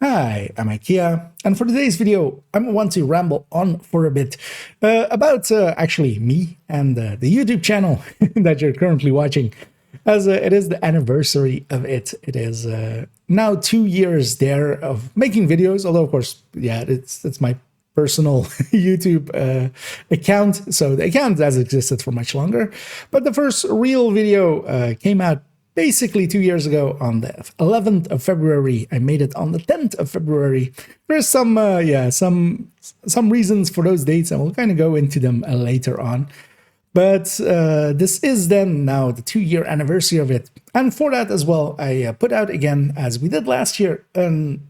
Hi, I'm IKEA, and for today's video, I want to ramble on for a bit about actually me and the YouTube channel that you're currently watching, as it is the anniversary of it. It is now 2 years there of making videos, although of course, yeah, it's my personal YouTube account, so the account has existed for much longer, but the first real video came out basically 2 years ago on the 11th of February. I made it on the 10th of February. There's some reasons for those dates, and we'll kind of go into them later on. But this is then now the 2-year anniversary of it. And for that as well, I put out again, as we did last year, a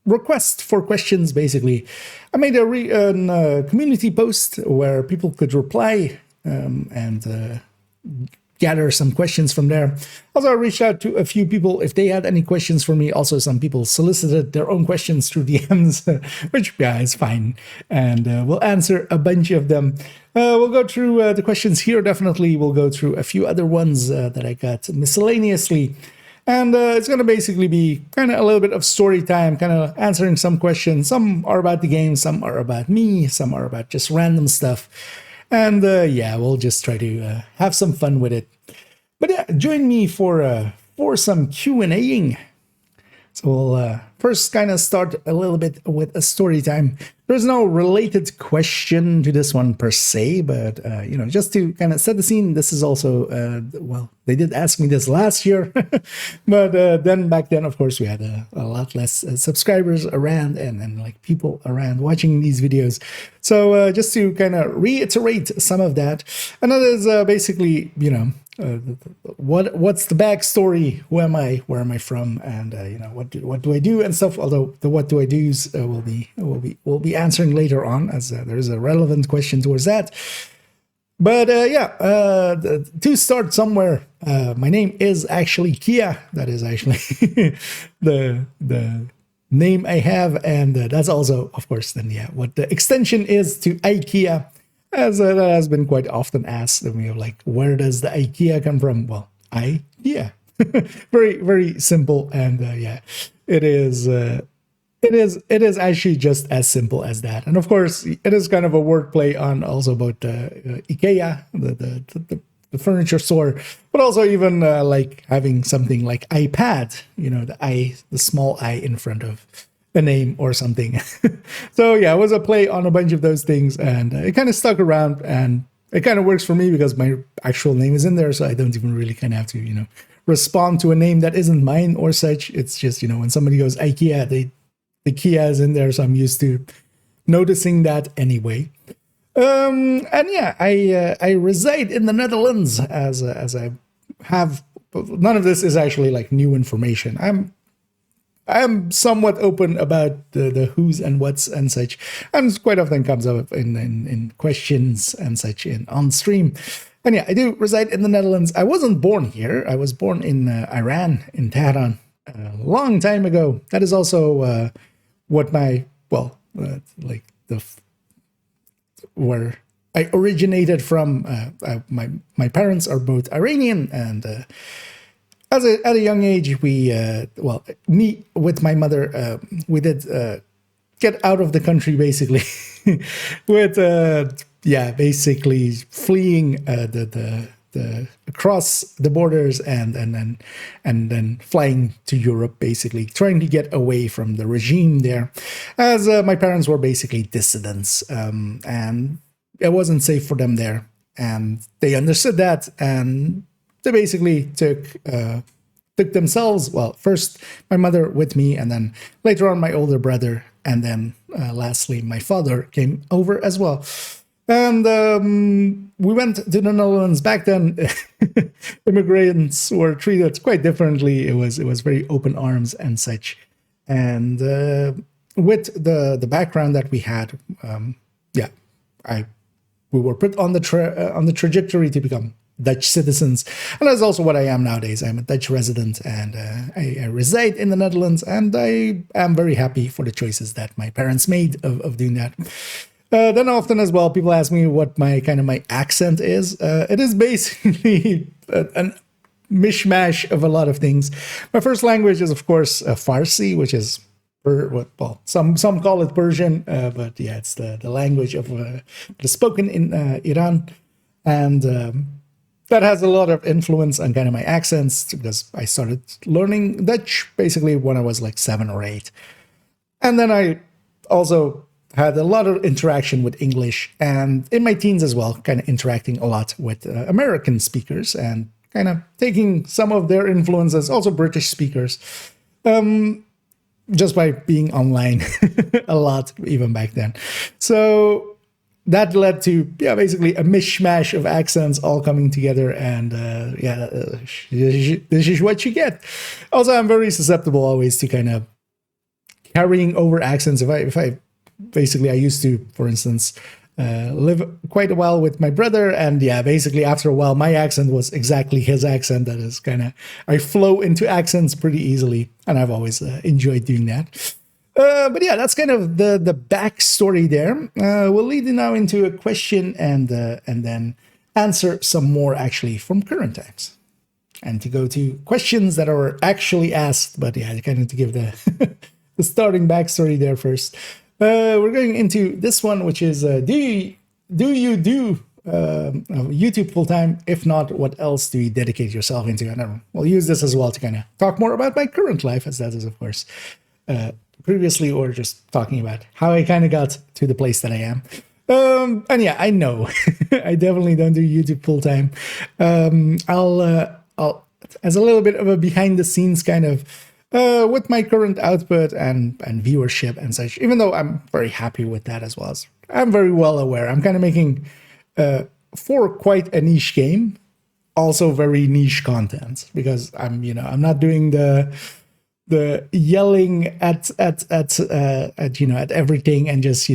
request for questions, basically. I made a community post where people could reply and gather some questions from there. Also, I reached out to a few people if they had any questions for me. Also, some people solicited their own questions through DMs, which, yeah, is fine. And we'll answer a bunch of them. We'll go through the questions here, definitely. We'll go through a few other ones that I got miscellaneously. And it's going to basically be kind of a little bit of story time, kind of answering some questions. Some are about the game, some are about me, some are about just random stuff. And yeah, we'll just try to have some fun with it. But yeah, join me for some Q&A-ing. So we'll first kind of start a little bit with a story time. There's no related question to this one per se, but you know, just to kind of set the scene, this is also, well, they did ask me this last year, but then back then, of course, we had a lot less subscribers around and like people around watching these videos. So just to kind of reiterate some of that, and that is basically, you know, what's the backstory? Who am I? Where am I from? And you know, what do I do and stuff. Although the what do I do's we'll be answering later on, as there is a relevant question towards that. But yeah, to start somewhere, my name is actually Kia. That is actually the name I have, and that's also, of course, then yeah, what the extension is to IKEA. As that has been quite often asked, and we're like, where does the IKEA come from? Well, IKEA. Very, very simple, and yeah, it is actually just as simple as that. And of course, it is kind of a wordplay on also about IKEA, the furniture store, but also even like having something like iPad, you know, the small I in front of a name or something. So yeah, it was a play on a bunch of those things, and it kind of stuck around, and it kind of works for me because my actual name is in there, so I don't even really kind of have to, you know, respond to a name that isn't mine or such. It's just, you know, when somebody goes IKEA, the Kia is in there, so I'm used to noticing that anyway. And yeah, I reside in the Netherlands, as I have. None of this is actually like new information. I'm somewhat open about the who's and what's and such, and quite often comes up in questions and such on stream. And yeah, I do reside in the Netherlands. I wasn't born here. I was born in Iran, in Tehran, a long time ago. That is also what my, well, like where I originated from. My parents are both Iranian, and at a young age, we, well, me with my mother, we did get out of the country, basically, with, yeah, basically fleeing the across the borders and then flying to Europe, basically trying to get away from the regime there, as my parents were basically dissidents, and it wasn't safe for them there, and they understood that, and they basically took themselves, well, first my mother with me, and then later on my older brother, and then lastly my father came over as well. And we went to the Netherlands. Back then, immigrants were treated quite differently. It was very open arms and such. And with the background that we had, yeah, we were put on the trajectory to become Dutch citizens, and that's also what I am nowadays. I'm a Dutch resident, and I reside in the Netherlands, and I am very happy for the choices that my parents made of doing that. Then often as well, people ask me what my accent is. It is basically a mishmash of a lot of things. My first language is, of course, Farsi, which is well, some call it Persian, but yeah, it's the language of that is spoken in Iran, and that has a lot of influence on kind of my accents because I started learning Dutch basically when I was like 7 or 8, and then I also had a lot of interaction with English, and in my teens as well, kind of interacting a lot with American speakers and kind of taking some of their influences, also British speakers, just by being online a lot, even back then. So that led to, yeah, basically a mishmash of accents all coming together, and this is what you get. Also, I'm very susceptible always to kind of carrying over accents. If I basically, I used to, for instance, live quite a while with my brother, and yeah, basically after a while, my accent was exactly his accent. That is kind of, I flow into accents pretty easily, and I've always enjoyed doing that. But yeah, that's kind of the backstory there. We'll lead now into a question and then answer some more actually from current times, and to go to questions that are actually asked. But yeah, kind of to give the the starting backstory there first. We're going into this one, which is do you do YouTube full time? If not, what else do you dedicate yourself into? I don't know. We'll use this as well to kind of talk more about my current life, as that is, of course, previously, or just talking about how I kind of got to the place that I am. And yeah, I know I definitely don't do YouTube full time. I'll as a little bit of a behind the scenes kind of. With my current output and viewership and such, even though I'm very happy with that as well, as I'm very well aware, I'm kind of making for quite a niche game, also very niche content, because I'm not doing the yelling at everything and just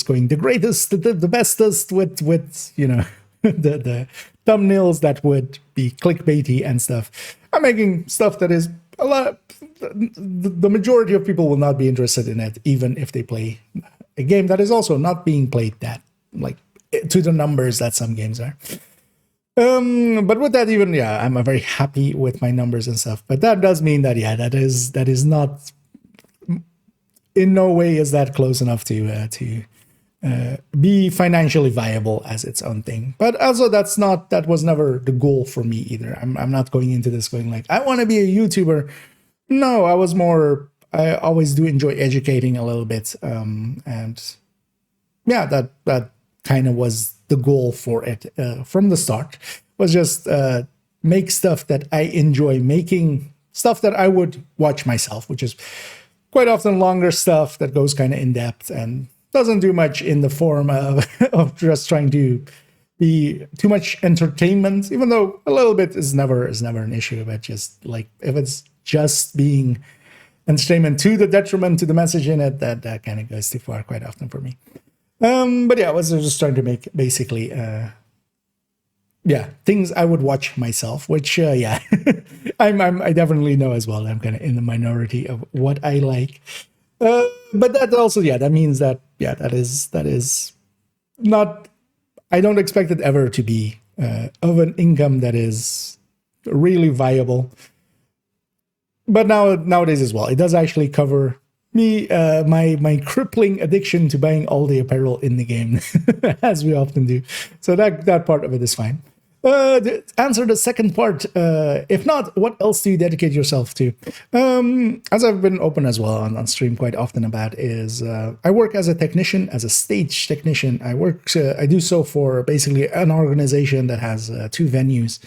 going the greatest, the bestest with the thumbnails that would be clickbaity and stuff. I'm making stuff that is a lot. The majority of people will not be interested in it, even if they play a game that is also not being played that like to the numbers that some games are. But with that, even I'm very happy with my numbers and stuff. But that does mean that that is not, in no way is that close enough to be financially viable as its own thing. But also that was never the goal for me either. I'm not going into this going like, I want to be a YouTuber. No, I always do enjoy educating a little bit. And yeah, that kind of was the goal for it from the start, was just make stuff that I enjoy making, stuff that I would watch myself, which is quite often longer stuff that goes kind of in depth and doesn't do much in the form of just trying to be too much entertainment, even though a little bit is never an issue. But just like, if it's just being entertainment to the detriment to the message in it, that kind of goes too far quite often for me. But yeah, I was just trying to make basically things I would watch myself, which I definitely know as well. I'm kind of in the minority of what I like. But that also, that means that that is not, I don't expect it ever to be of an income that is really viable. But nowadays as well, it does actually cover me, my crippling addiction to buying all the apparel in the game, as we often do. So that part of it is fine. To answer the second part, if not, what else do you dedicate yourself to? As I've been open as well on stream quite often about, is I work as a technician, as a stage technician. I do so for basically an organization that has 2 venues.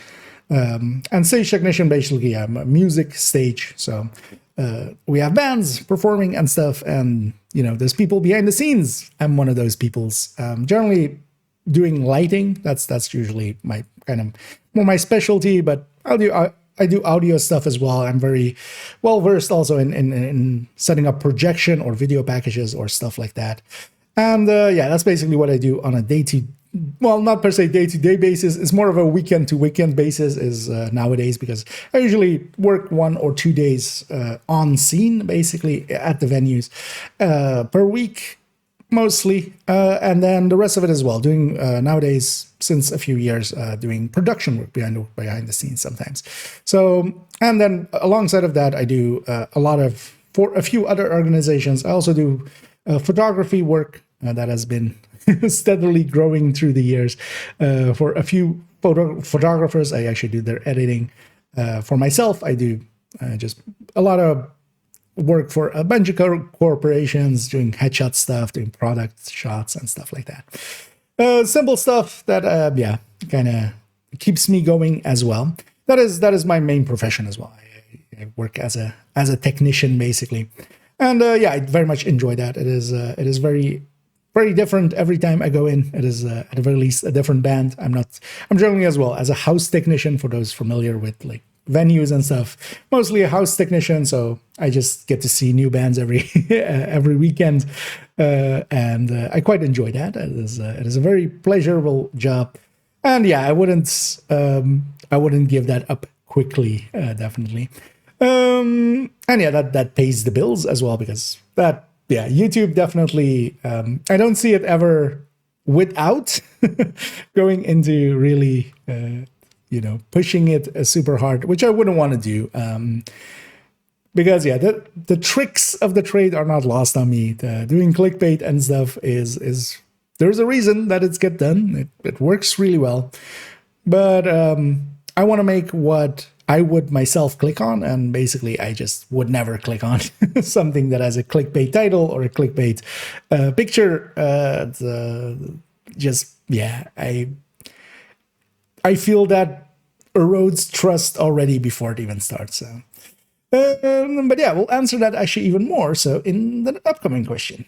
And stage technician, basically, I'm a music stage. So we have bands performing and stuff, and there's people behind the scenes. I'm one of those people's. Generally doing lighting. That's usually my kind of more my specialty, but I do audio stuff as well. I'm very well versed also in setting up projection or video packages or stuff like that. And that's basically what I do on a not per se day-to-day basis. It's more of a weekend-to-weekend basis is nowadays, because I usually work 1 or 2 days on scene, basically at the venues per week, mostly. And then the rest of it as well, doing nowadays, since a few years, doing production work behind the scenes sometimes. So, and then alongside of that, I do a lot of for a few other organizations. I also do photography work that has been steadily growing through the years. For a few photographers, I actually do their editing. For myself, I do just a lot of work for a bunch of corporations, doing headshot stuff, doing product shots and stuff like that. Simple stuff that, kind of keeps me going as well. That is my main profession as well. I work as a technician basically, and I very much enjoy that. It is very different every time I go in. It is at the very least a different band. I'm generally as well as a house technician, for those familiar with like venues and stuff, mostly a house technician, so I just get to see new bands every weekend, and I quite enjoy that. It is a very pleasurable job, and I wouldn't give that up quickly, definitely. And that pays the bills as well, because that YouTube definitely, I don't see it ever without going into really pushing it super hard, which I wouldn't want to do, because the tricks of the trade are not lost on me. Doing clickbait and stuff is there's a reason that it's get done. It works really well, but I want to make what I would myself click on, and basically I just would never click on something that has a clickbait title or a clickbait picture. I feel that erodes trust already before it even starts. So. But we'll answer that actually even more so in the upcoming question.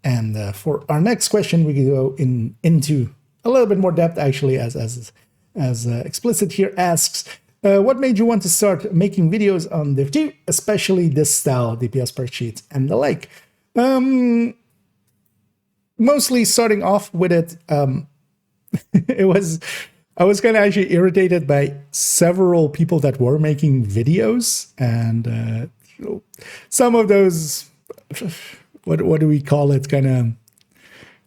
And for our next question, we can go into a little bit more depth actually, as Explicit here asks, what made you want to start making videos on Div 2, especially this style, DPS per sheet and the like? Mostly starting off with it, I was kind of actually irritated by several people that were making videos, and some of those, what do we call it, kind of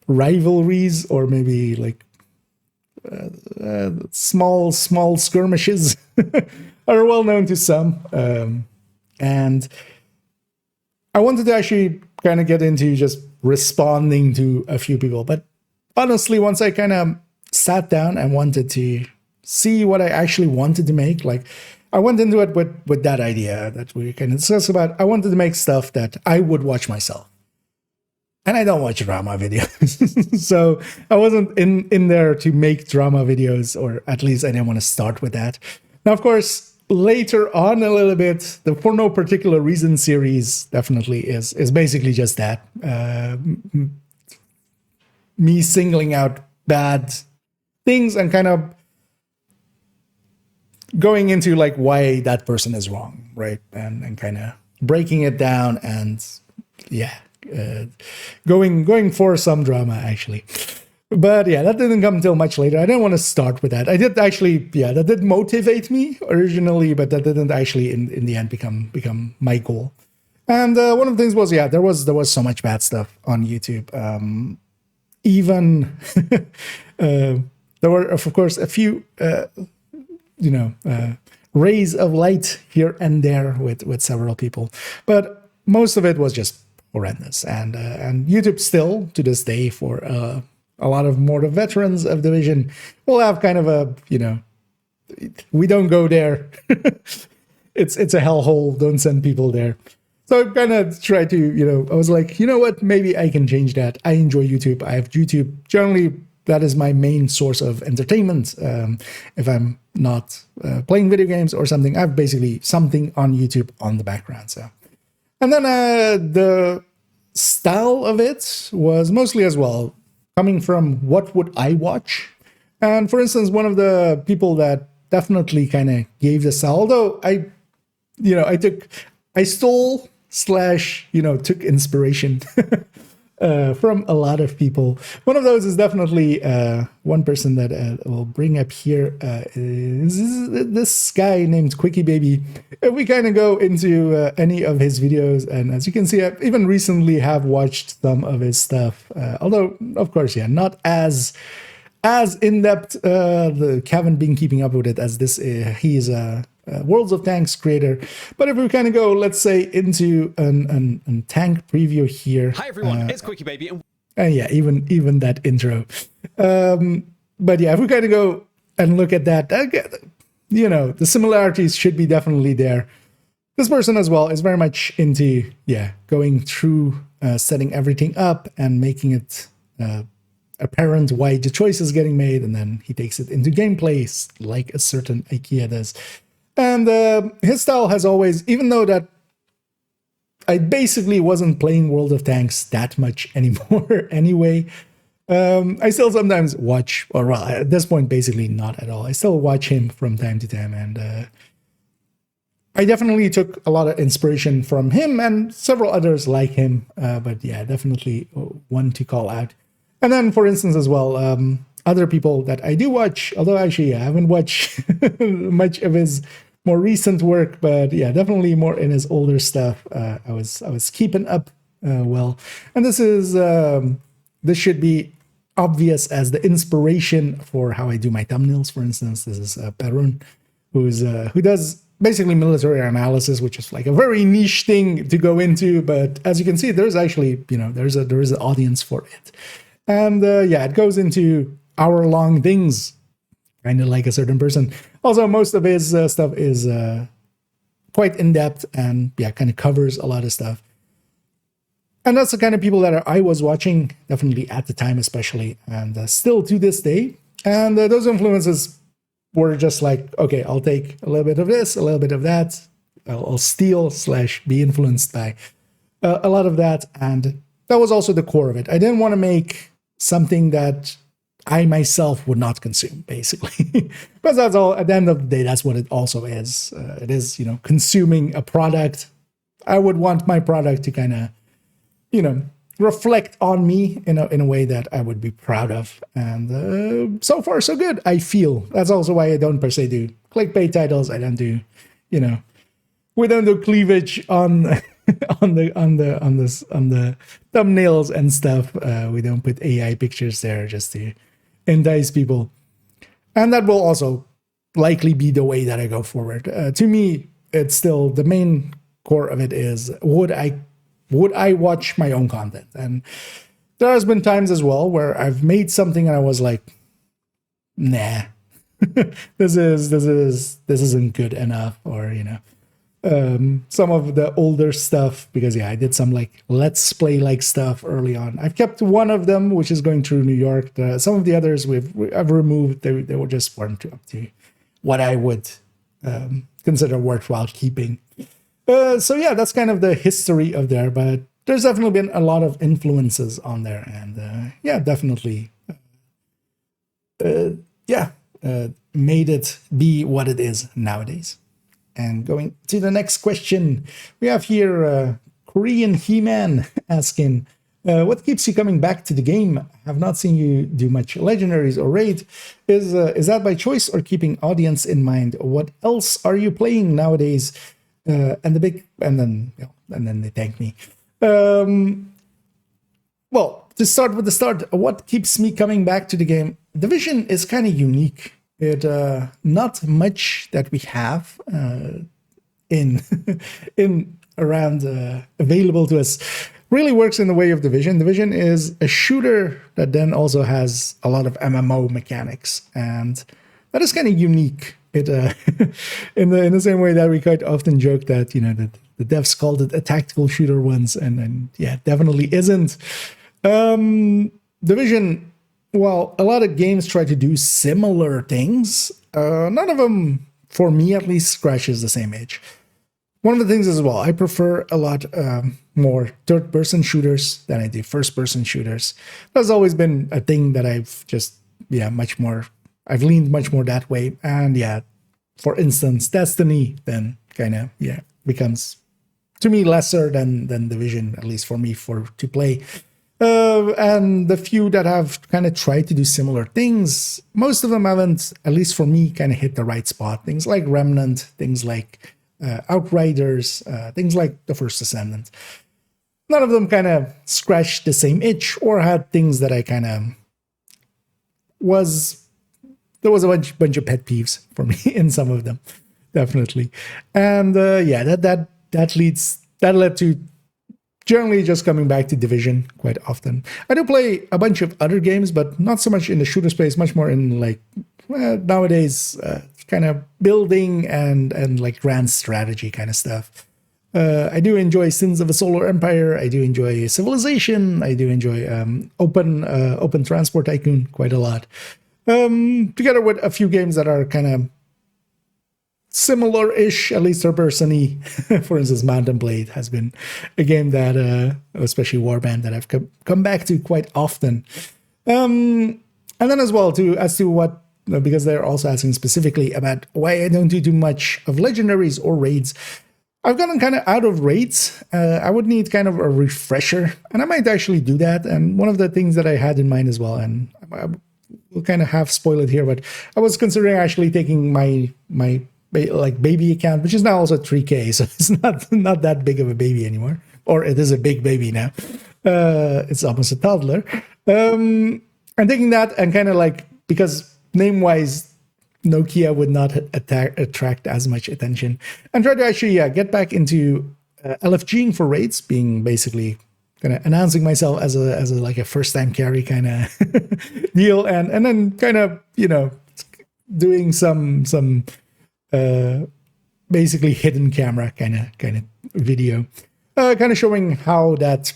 rivalries, or maybe like small skirmishes are well known to some, and I wanted to actually kind of get into just responding to a few people, but honestly, once I kind of sat down and wanted to see what I actually wanted to make, like I went into it with that idea that we can discuss about. I wanted to make stuff that I would watch myself. And I don't watch drama videos. So I wasn't in there to make drama videos, or at least I didn't want to start with that. Now, of course, later on a little bit, the For No Particular Reason series definitely is basically just that. Me singling out bad things and kind of going into like why that person is wrong, right? And kind of breaking it down and going for some drama actually. But that didn't come until much later. I didn't want to start with that. I did actually, that did motivate me originally, but that didn't actually in the end become my goal. And one of the things was, there was so much bad stuff on YouTube. Even there were, of course, a few rays of light here and there with several people, but most of it was just horrendous. And YouTube still to this day, for a lot of more the veterans of Division, will have kind of a we don't go there. it's a hellhole. Don't send people there. So I kind of tried to, I was like, what, maybe I can change that. I enjoy YouTube. I have YouTube. Generally, that is my main source of entertainment. If I'm not playing video games or something, I have basically something on YouTube on the background. So, and then the style of it was mostly as well coming from what would I watch. And for instance, one of the people that definitely kind of gave this style, although I stole / took inspiration from a lot of people. One of those is definitely one person that we'll bring up here is this guy named Quickie Baby. We kind of go into any of his videos, and as you can see, I even recently have watched some of his stuff. Although, of course, not as in depth. The haven't been keeping up with it as this. He's Worlds of Tanks creator. But if we kind of go, let's say, into an tank preview here. Hi everyone, it's Quickie Baby. And yeah, even that intro. But yeah, if we kind of go and look at that, you know, the similarities should be definitely there. This person as well is very much into, going through setting everything up and making it apparent why the choice is getting made, and then he takes it into gameplay like a certain IKEA does. And his style has always, even though that I basically wasn't playing World of Tanks that much anymore anyway, I still sometimes watch, or well, at this point, basically not at all. I still watch him from time to time, and I definitely took a lot of inspiration from him and several others like him. But yeah, definitely one to call out. And then, for instance, as well, other people that I do watch, although actually I haven't watched much of his more recent work, but yeah, definitely more in his older stuff. I was keeping up well, and this should be obvious as the inspiration for how I do my thumbnails. For instance, this is Perun, who does basically military analysis, which is like a very niche thing to go into. But as you can see, there's actually there is an audience for it. And it goes into hour-long things, kind of like a certain person. Also, most of his stuff is quite in-depth and, kind of covers a lot of stuff. And that's the kind of people that I was watching, definitely at the time especially, and still to this day. And those influences were just like, okay, I'll take a little bit of this, a little bit of that. I'll steal / be influenced by a lot of that. And that was also the core of it. I didn't want to make something that I myself would not consume, basically. But that's all, at the end of the day, that's what it also is. It is, consuming a product. I would want my product to kind of, reflect on me in a way that I would be proud of. And so far, so good, I feel. That's also why I don't per se do clickbait titles. I don't do, we don't do cleavage on on the thumbnails and stuff. We don't put AI pictures there just to entice people, and that will also likely be the way that I go forward. To me, it's still the main core of it is would I watch my own content? And there has been times as well where I've made something and I was like, nah, this isn't good enough, or some of the older stuff, because I did some like let's play like stuff early on. I've kept one of them, which is going through New York. Some of the others I've removed. They were just weren't up to what I would consider worthwhile keeping. So yeah, that's kind of the history of there. But there's definitely been a lot of influences on there, and definitely, made it be what it is nowadays. And going to the next question, we have here Korean He-Man asking, what keeps you coming back to the game? I have not seen you do much legendaries or raid. Is that by choice or keeping audience in mind? What else are you playing nowadays? And then they thank me. Well, to start with the start, what keeps me coming back to the game? Division is kind of unique. It not much that we have in around available to us really works in the way of Division. Division is a shooter that then also has a lot of MMO mechanics, and that is kind of unique. It in the same way that we quite often joke that that the devs called it a tactical shooter once, and definitely isn't. Division. Well, a lot of games try to do similar things. None of them, for me at least, scratches the same itch. One of the things as well, I prefer a lot more third-person shooters than I do first-person shooters. That's always been a thing that I've just, I've leaned much more that way. And for instance, Destiny then kind of, becomes, to me, lesser than Division, at least for me, to play. And the few that have kind of tried to do similar things, most of them haven't, at least for me, kind of hit the right spot. Things like Remnant, things like Outriders, things like The First Descendant. None of them kind of scratched the same itch or had things that I kind of there was a bunch of pet peeves for me in some of them definitely. And yeah, that led to generally just coming back to Division quite often. I do play a bunch of other games, but not so much in the shooter space, much more in like nowadays kind of building and like grand strategy kind of stuff. I do enjoy Sins of a Solar Empire. I do enjoy Civilization. I do enjoy Open Transport Tycoon quite a lot. Together with a few games that are kind of similar-ish, at least third-person-y. For instance, Mountain Blade has been a game that, especially Warband, that I've come back to quite often. And then as well, as to what, because they're also asking specifically about why I don't do too much of legendaries or raids. I've gotten kind of out of raids. I would need kind of a refresher, and I might actually do that. And one of the things that I had in mind as well, and I will kind of half spoil it here, but I was considering actually taking my like baby account, which is now also 3K, so it's not that big of a baby anymore, or it is a big baby now. It's almost a toddler. I'm taking that and kind of like, because name-wise, Nokia would not attract as much attention, and try to actually get back into LFGing for raids, being basically kind of announcing myself as a like a first-time carry kind of deal, and then kind of doing some basically hidden camera kind of video, kind of showing how that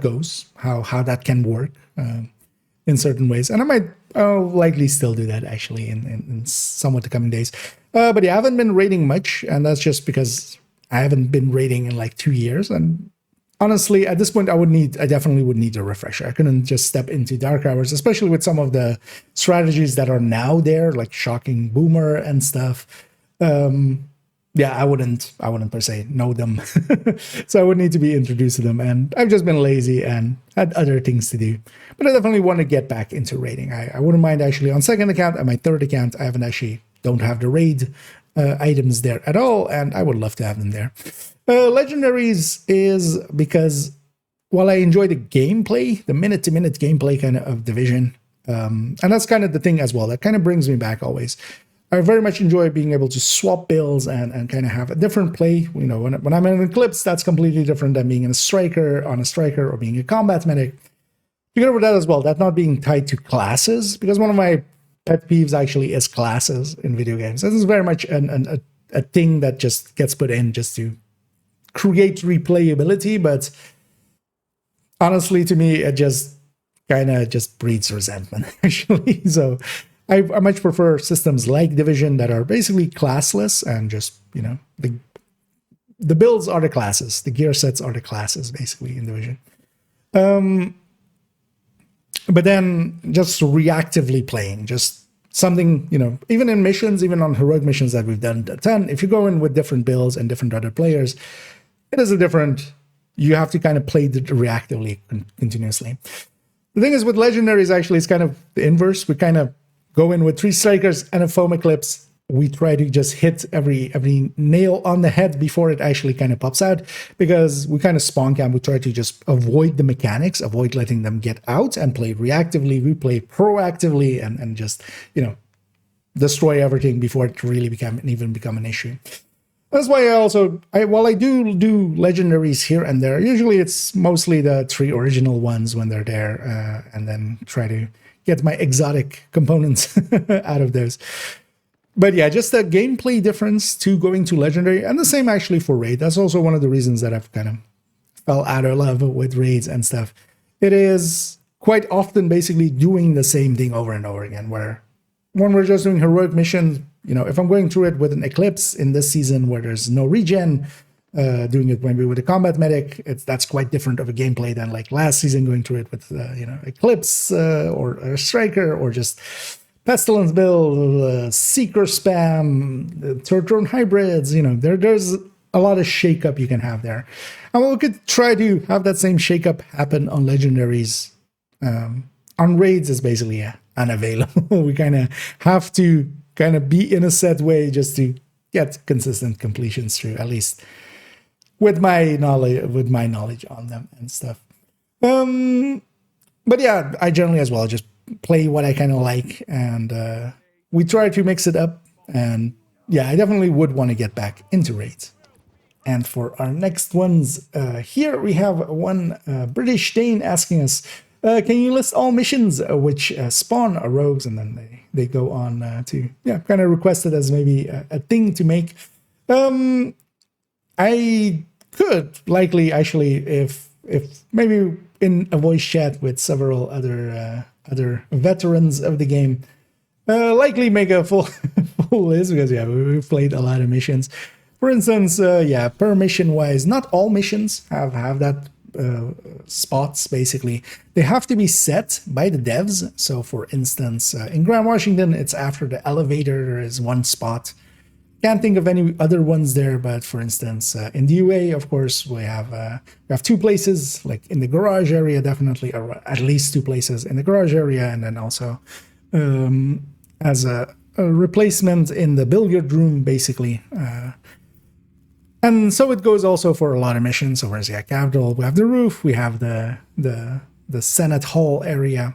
goes, how that can work in certain ways. And I might likely still do that actually in somewhat the coming days. But yeah, I haven't been raiding much, and that's just because I haven't been raiding in like 2 years. And honestly, at this point, I definitely would need a refresher. I couldn't just step into Dark Hours, especially with some of the strategies that are now there, like Shocking Boomer and stuff. Yeah, I wouldn't per se know them. So I would need to be introduced to them. And I've just been lazy and had other things to do. But I definitely want to get back into raiding. I wouldn't mind actually on second account and my third account. I don't have the raid items there at all. And I would love to have them there. Legendaries is because while I enjoy the gameplay, the minute-to-minute gameplay kind of Division, and that's kind of the thing as well, that kind of brings me back always. I very much enjoy being able to swap builds and kind of have a different play. When I'm in an Eclipse, that's completely different than being on a striker or being a combat medic. Together with that as well, that not being tied to classes, because one of my pet peeves actually is classes in video games. This is very much a thing that just gets put in just to create replayability, but honestly, to me, it just kind of just breeds resentment, actually. So I much prefer systems like Division that are basically classless and just, the builds are the classes, the gear sets are the classes, basically, in Division. But then just reactively playing, just something, even in missions, even on heroic missions that we've done a ton, if you go in with different builds and different other players, it is you have to kind of play reactively continuously. The thing is with legendaries, actually, it's kind of the inverse. We kind of go in with 3 strikers and a foam eclipse. We try to just hit every nail on the head before it actually kind of pops out, because we kind of spawn camp. We try to just avoid the mechanics, avoid letting them get out, and play reactively. We play proactively and just, destroy everything before it really become an issue. That's why while I do legendaries here and there, usually it's mostly the 3 original ones when they're there, and then try to get my exotic components out of those. But yeah, just the gameplay difference to going to legendary, and the same actually for raid. That's also one of the reasons that I've kind of fell out of love with raids and stuff. It is quite often basically doing the same thing over and over again, where when we're just doing heroic missions, if I'm going through it with an Eclipse in this season where there's no regen, doing it maybe with a combat medic, that's quite different of a gameplay than like last season going through it with Eclipse or a striker, or just pestilence build, seeker spam, third drone hybrids. There's a lot of shakeup you can have there, and we could try to have that same shakeup happen on legendaries. On raids is basically unavailable. We kind of have to be in a set way just to get consistent completions through, at least with my knowledge on them and stuff. But yeah, I generally as well just play what I kind of like, and we try to mix it up. And yeah, I definitely would want to get back into raids. And for our next ones, here we have one British Dane asking us, can you list all missions which spawn rogues? And then they go on to, yeah, kind of request it as maybe a thing to make. I could likely actually, if maybe in a voice chat with several other veterans of the game, likely make a full list, because yeah, we've played a lot of missions. For instance, yeah, per mission wise, not all missions have that spots. Basically, they have to be set by the devs. So, for instance, in Grand Washington, it's after the elevator. There is one spot. Can't think of any other ones there, but for instance, in the UA, of course, we have two places, like in the garage area, definitely, or at least two places in the garage area, and then also as a replacement in the billiard room, basically. And so it goes also for a lot of missions. So where's the Capitol? We have the roof. We have the Senate Hall area.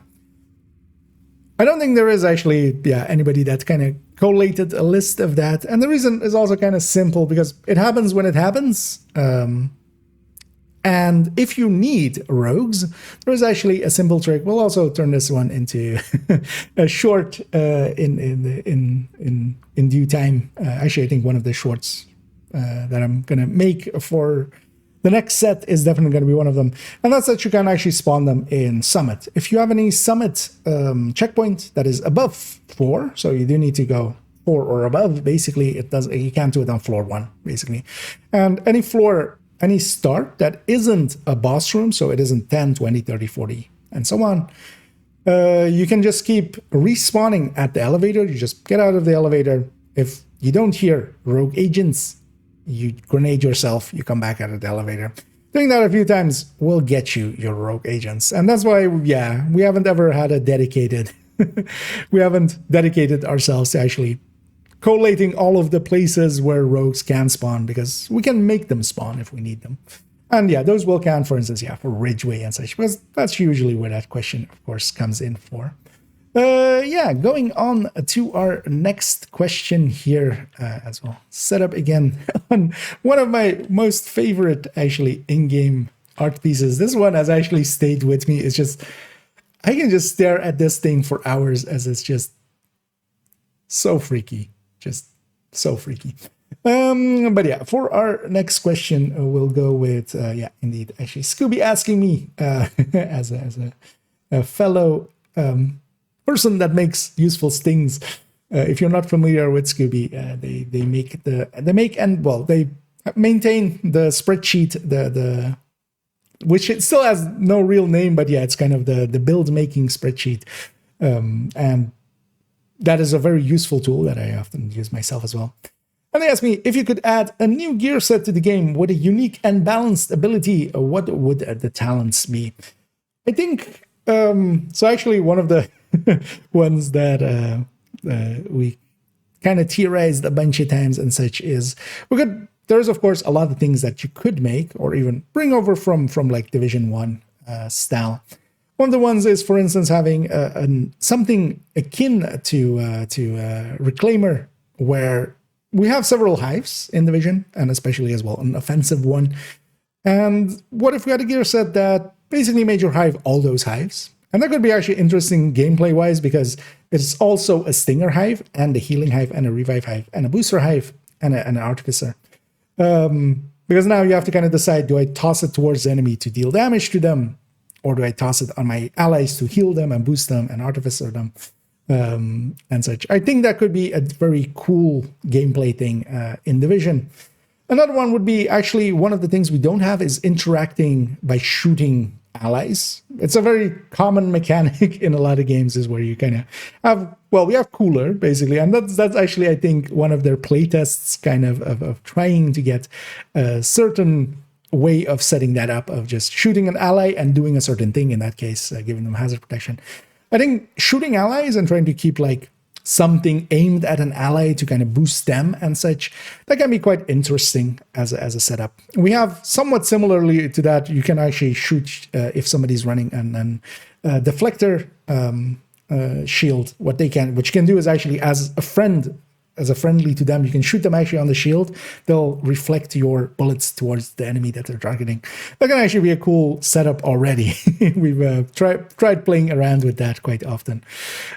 I don't think there is actually, yeah, anybody that kind of collated a list of that. And the reason is also kind of simple, because it happens when it happens. And if you need rogues, there is actually a simple trick. We'll also turn this one into a short in due time. Actually, I think one of the shorts that I'm going to make for the next set is definitely going to be one of them. And that's that you can actually spawn them in Summit. If you have any Summit checkpoint that is above 4, so you do need to go 4 or above, basically, you can't do it on floor 1, basically. And any floor, any start that isn't a boss room, so it isn't 10, 20, 30, 40, and so on, you can just keep respawning at the elevator. You just get out of the elevator. If you don't hear rogue agents, you grenade yourself, you come back out of the elevator. Doing that a few times will get you your rogue agents. And that's why, yeah, we haven't ever had a dedicated, we haven't dedicated ourselves to actually collating all of the places where rogues can spawn, because we can make them spawn if we need them. And yeah, those will count, for instance, yeah, for Ridgeway and such, because that's usually where that question, of course, comes in for. Yeah, going on to our next question here as well. Set up again on one of my most favorite, actually, in-game art pieces. This one has actually stayed with me. It's just, I can just stare at this thing for hours, as it's just so freaky. Just so freaky. But yeah, for our next question, we'll go with, yeah, indeed, actually, Scooby asking me as a fellow person that makes useful stings. If you're not familiar with Scooby, they maintain the spreadsheet, the which it still has no real name, but yeah, it's kind of the build making spreadsheet, and that is a very useful tool that I often use myself as well. And they asked me, if you could add a new gear set to the game with a unique and balanced ability, what would the talents be? I think so. Actually, one of the ones that we kind of theorized a bunch of times and such is there's of course a lot of things that you could make or even bring over from like Division 1 style. One of the ones is, for instance, having something akin to Reclaimer, where we have several hives in Division, and especially as well an offensive one. And what if we had a gear set that basically made your hive all those hives? And that could be actually interesting gameplay-wise, because it's also a Stinger hive, and a Healing hive, and a Revive hive, and a Booster hive, and an Artificer. Because now you have to kind of decide, do I toss it towards the enemy to deal damage to them? Or do I toss it on my allies to heal them and boost them and Artificer them and such? I think that could be a very cool gameplay thing in Division. Another one would be, actually, one of the things we don't have is interacting by shooting allies. It's a very common mechanic in a lot of games, is where you kind of have, well, we have Cooler, basically, and that's actually, I think, one of their playtests kind of trying to get a certain way of setting that up, of just shooting an ally and doing a certain thing, in that case, giving them hazard protection. I think shooting allies and trying to keep like something aimed at an ally to kind of boost them and such, that can be quite interesting as a setup. We have somewhat similarly to that, you can actually shoot if somebody's running an deflector shield. What you can do is actually, as a friend as a friendly to them. You can shoot them actually on the shield. They'll reflect your bullets towards the enemy that they're targeting. That can actually be a cool setup already. We've tried playing around with that quite often.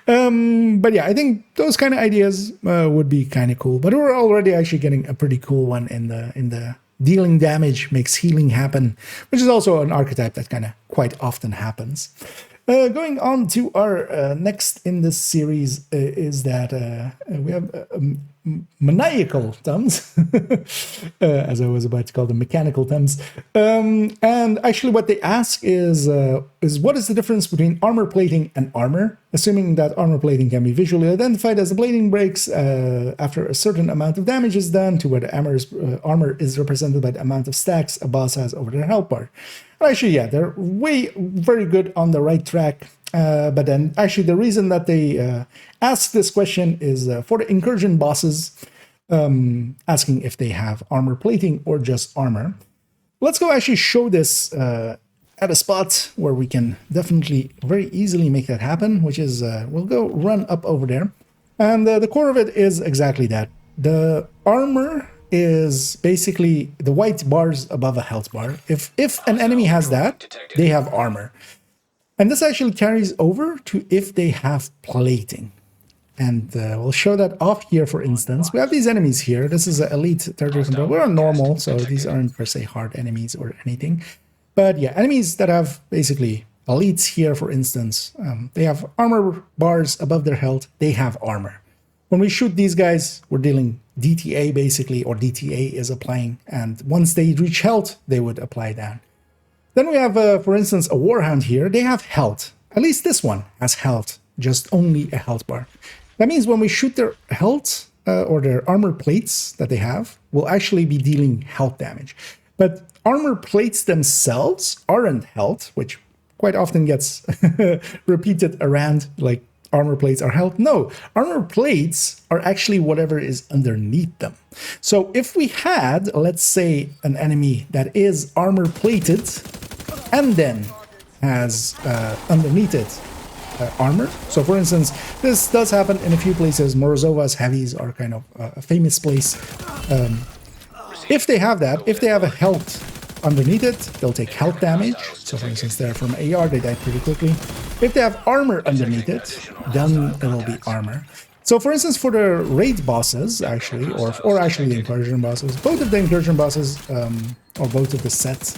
But yeah, I think those kind of ideas would be kind of cool. But we're already actually getting a pretty cool one in the dealing damage makes healing happen, which is also an archetype that kind of quite often happens. Going on to our next in this series is that we have maniacal thumbs, as I was about to call them, mechanical thumbs. And actually what they ask is what is the difference between armor plating and armor? Assuming that armor plating can be visually identified as the plating breaks after a certain amount of damage is done, to where the armor is represented by the amount of stacks a boss has over their health bar. Actually, yeah, they're very good on the right track. But then actually the reason that they ask this question is for the incursion bosses, asking if they have armor plating or just armor. Let's go actually show this at a spot where we can definitely very easily make that happen, which is we'll go run up over there. And the core of it is exactly that. The armor is basically the white bars above a health bar. If an enemy has that, they have armor. And this actually carries over to if they have plating. And we'll show that off here, for instance. We have these enemies here. This is an elite territory control. We're on normal, so these aren't per se hard enemies or anything. But yeah, enemies that have basically elites here, for instance, they have armor bars above their health. They have armor. When we shoot these guys, we're dealing DTA basically, or DTA is applying. And once they reach health, they would apply that. Then we have, for instance, a Warhound here. They have health. At least this one has health, just only a health bar. That means when we shoot their health or their armor plates that they have, we'll actually be dealing health damage. But armor plates themselves aren't health, which quite often gets repeated around, like armor plates are health. No, armor plates are actually whatever is underneath them. So if we had, let's say, an enemy that is armor plated and then has underneath it armor. So for instance, this does happen in a few places. Morozova's heavies are kind of a famous place. If they have that, if they have a health underneath it, they'll take health damage. So for instance, they're from AR, they die pretty quickly. If they have armor underneath it, then it'll be armor. So for instance, for the raid bosses, actually, or actually the incursion bosses, both of the incursion bosses, or both of the sets,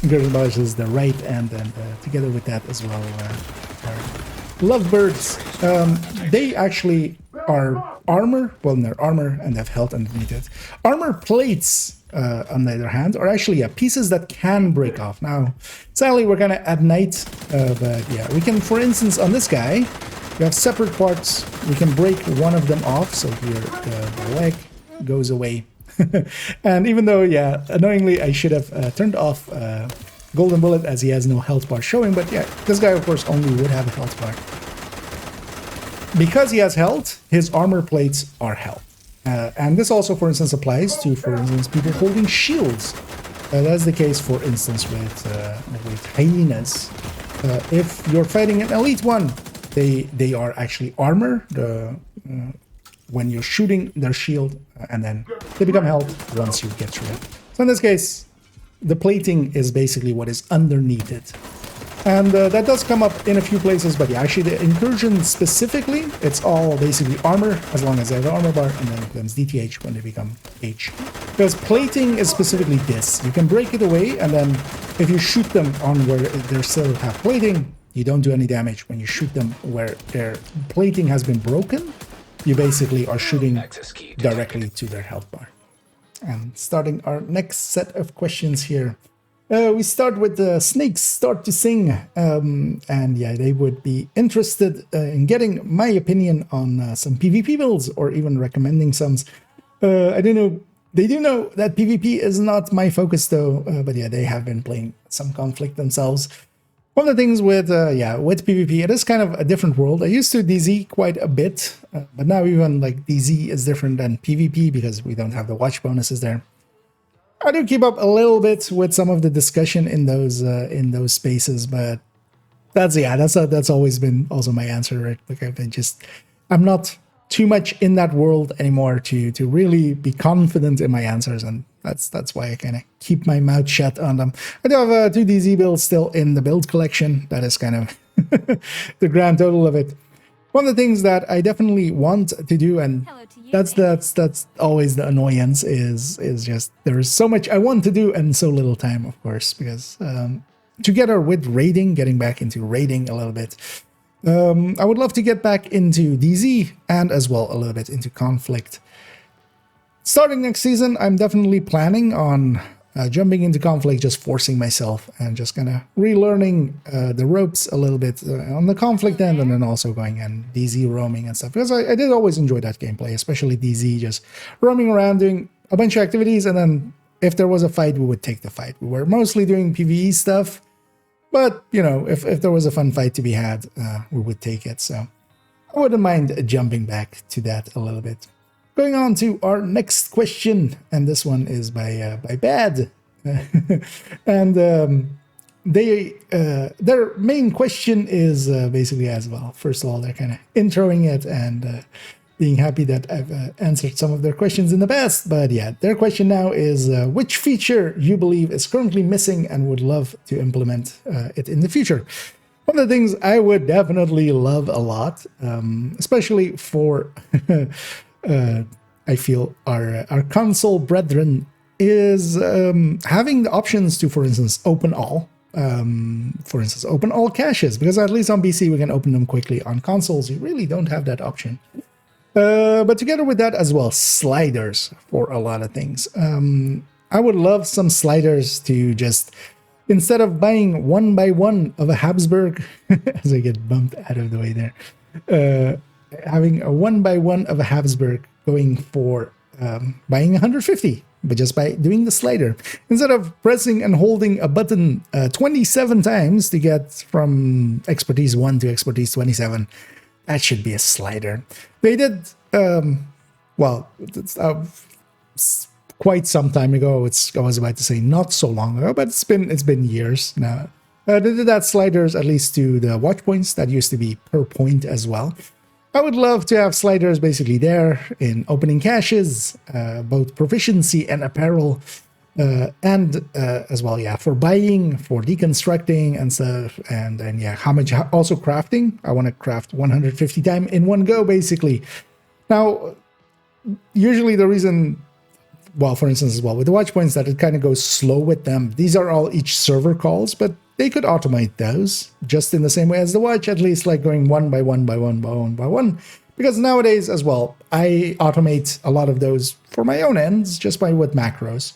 incursion bosses, the raid, and then together with that as well, lovebirds, they actually are armor, well, they're armor and they have health underneath it. Armor plates, on the other hand, are actually pieces that can break off. Now, sadly, we're kind of at night, but yeah, we can, for instance, on this guy, we have separate parts. We can break one of them off, so here the leg goes away. And even though, yeah, annoyingly, I should have turned off Golden Bullet as he has no health bar showing, but yeah, this guy, of course, only would have a health bar. Because he has health, his armor plates are health. And this also, for instance, applies to, for instance, people holding shields. That's the case, for instance, with hyenas. If you're fighting an elite one, they are actually armor when you're shooting their shield, and then they become health once you get through it. So in this case, the plating is basically what is underneath it. And that does come up in a few places, but yeah, actually the incursion specifically, it's all basically armor, as long as they have an armor bar, and then it becomes DTH when they become H. Because plating is specifically this. You can break it away, and then if you shoot them on where they still have plating, you don't do any damage. When you shoot them where their plating has been broken, you basically are shooting directly to their health bar. And starting our next set of questions here. We start with the snakes start to sing, and yeah, they would be interested in getting my opinion on some PvP builds, or even recommending some. I don't know, they do know that PvP is not my focus though, but yeah, they have been playing some Conflict themselves. One of the things with PvP, it is kind of a different world. I used to DZ quite a bit, but now even like DZ is different than PvP because we don't have the watch bonuses there. I do keep up a little bit with some of the discussion in those spaces, but that's always been also my answer, right? Like I'm not too much in that world anymore to really be confident in my answers, and that's why I kind of keep my mouth shut on them. I do have 2DZ builds still in the build collection. That is kind of the grand total of it. One of the things that I definitely want to do, and that's always the annoyance, is just there is so much I want to do and so little time, of course, because together with raiding, getting back into raiding a little bit, I would love to get back into DZ and as well a little bit into conflict. Starting next season, I'm definitely planning on jumping into conflict, just forcing myself and just kind of relearning the ropes a little bit on the conflict end, and then also going and DZ roaming and stuff, because I did always enjoy that gameplay, especially DZ, just roaming around doing a bunch of activities, and then if there was a fight, we would take the fight. We were mostly doing PvE stuff, but you know, if there was a fun fight to be had, we would take it. So I wouldn't mind jumping back to that a little bit. Going on to our next question, and this one is by Bad, and their main question is basically as well. First of all, they're kind of introing it and being happy that I've answered some of their questions in the past. But yeah, their question now is which feature you believe is currently missing and would love to implement it in the future. One of the things I would definitely love a lot, especially for I feel our console brethren, is having the options to, for instance, open all. For instance, open all caches, because at least on PC we can open them quickly. On consoles, you really don't have that option. But together with that as well, sliders for a lot of things. I would love some sliders to just, instead of buying one by one of a Habsburg, as I get bumped out of the way there, having a one by one of a Habsburg, going for buying 150, but just by doing the slider. Instead of pressing and holding a button 27 times to get from expertise 1 to expertise 27, that should be a slider. They did, well, quite some time ago. I was about to say not so long ago, but it's been years now. They did that sliders at least to the watch points that used to be per point as well. I would love to have sliders basically there in opening caches, both proficiency and apparel, and as well, yeah, for buying, for deconstructing and stuff, and then yeah, how much also crafting. I want to craft 150 times in one go, basically. Now, usually the reason, well, for instance, as well with the watch points, that it kind of goes slow with them. These are all each server calls, but they could automate those just in the same way as the watch, at least like going one by one by one by one by one. Because nowadays as well, I automate a lot of those for my own ends, just by with macros.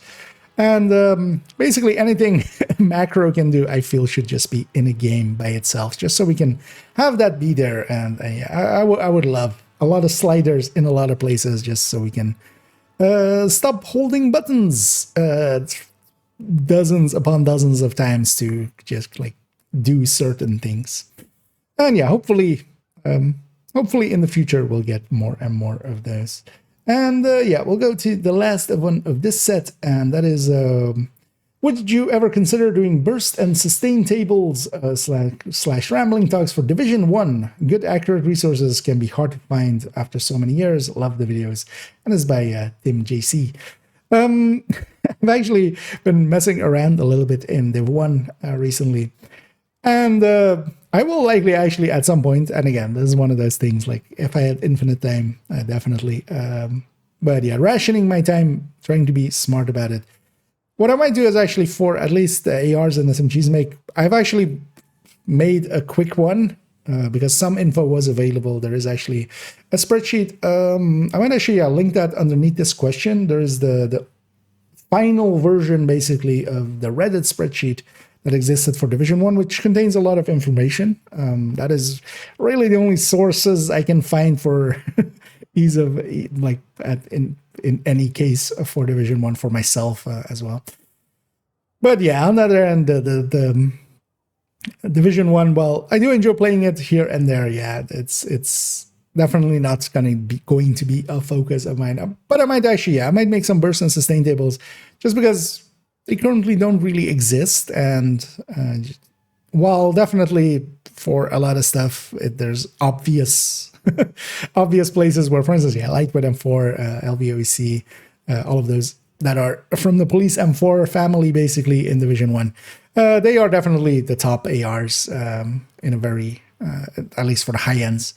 And basically anything macro can do, I feel should just be in a game by itself, just so we can have that be there. And I would love a lot of sliders in a lot of places, just so we can stop holding buttons dozens upon dozens of times to just like do certain things. And yeah, hopefully in the future we'll get more and more of those. And yeah, we'll go to the last one of this set, and that is would you ever consider doing burst and sustain tables slash rambling talks for Division 1? Good accurate resources can be hard to find after so many years. Love the videos. And it's by Tim JC. I've actually been messing around a little bit in Div 1 recently, and I will likely actually at some point, and again, this is one of those things, like if I had infinite time, definitely, but yeah, rationing my time, trying to be smart about it. What I might do is actually, for at least the ARs and SMGs make, I've actually made a quick one, because some info was available. There is actually a spreadsheet. I might actually link that underneath this question. There is the final version, basically, of the Reddit spreadsheet that existed for Division 1, which contains a lot of information. That is really the only sources I can find for ease of, like, in any case for Division 1 for myself as well. But yeah, on the other end, the Division 1, well, I do enjoy playing it here and there. Yeah, it's definitely not going to be a focus of mine. But I might actually, yeah, I might make some burst and sustain tables, just because they currently don't really exist. And while definitely for a lot of stuff, there's obvious obvious places where, for instance, yeah, Lightweight M4, LVOEC, all of those that are from the Police M4 family, basically in Division 1. They are definitely the top ARs in a very, at least for the high ends.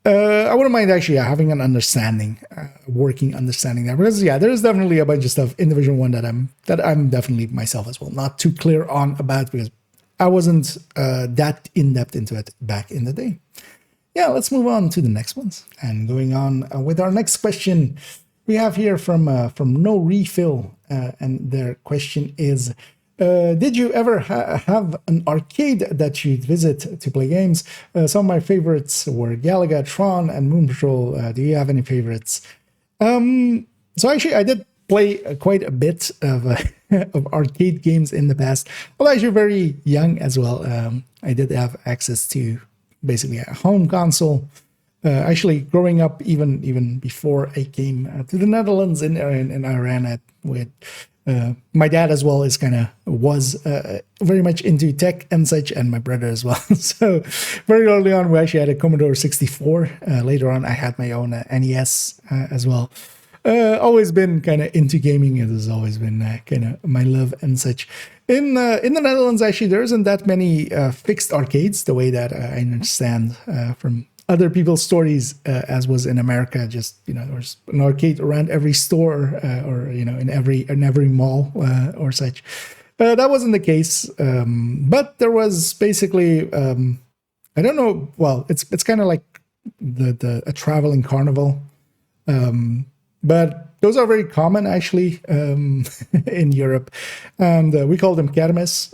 I wouldn't mind actually having an understanding, working understanding there, because yeah, there's definitely a bunch of stuff in Division 1 that I'm definitely myself as well not too clear on about, because I wasn't that in-depth into it back in the day. Yeah, let's move on to the next ones. And going on with our next question, we have here from No Refill, and their question is, did you ever have an arcade that you'd visit to play games? Some of my favorites were Galaga, Tron, and Moon Patrol. Do you have any favorites? So actually, I did play quite a bit of of arcade games in the past. Well, actually, very young as well. I did have access to basically a home console. Actually, growing up even before I came to the Netherlands in Iran with my dad as well was very much into tech and such, and my brother as well. So very early on, we actually had a Commodore 64. Later on, I had my own NES as well. Always been kind of into gaming. It has always been kind of my love and such. In the Netherlands, actually, there isn't that many fixed arcades the way that I understand from other people's stories, as was in America. Just, there's an arcade around every store, or in every mall or such. That wasn't the case, but there was basically I don't know. Well, it's kind of like a traveling carnival. But those are very common, actually, in Europe. And we call them kermis,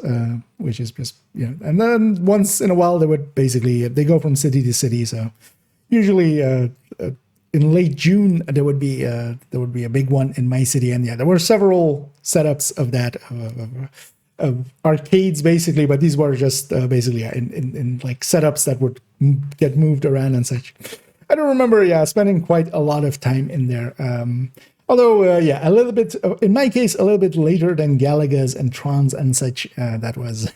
which is just, and then once in a while, they go from city to city. So usually in late June, there would be a big one in my city. And yeah, there were several setups of that, of arcades, basically. But these were just basically in like setups that would get moved around and such. I don't remember, spending quite a lot of time in there. Although, a little bit, in my case, a little bit later than Galagas and Trons and such. That was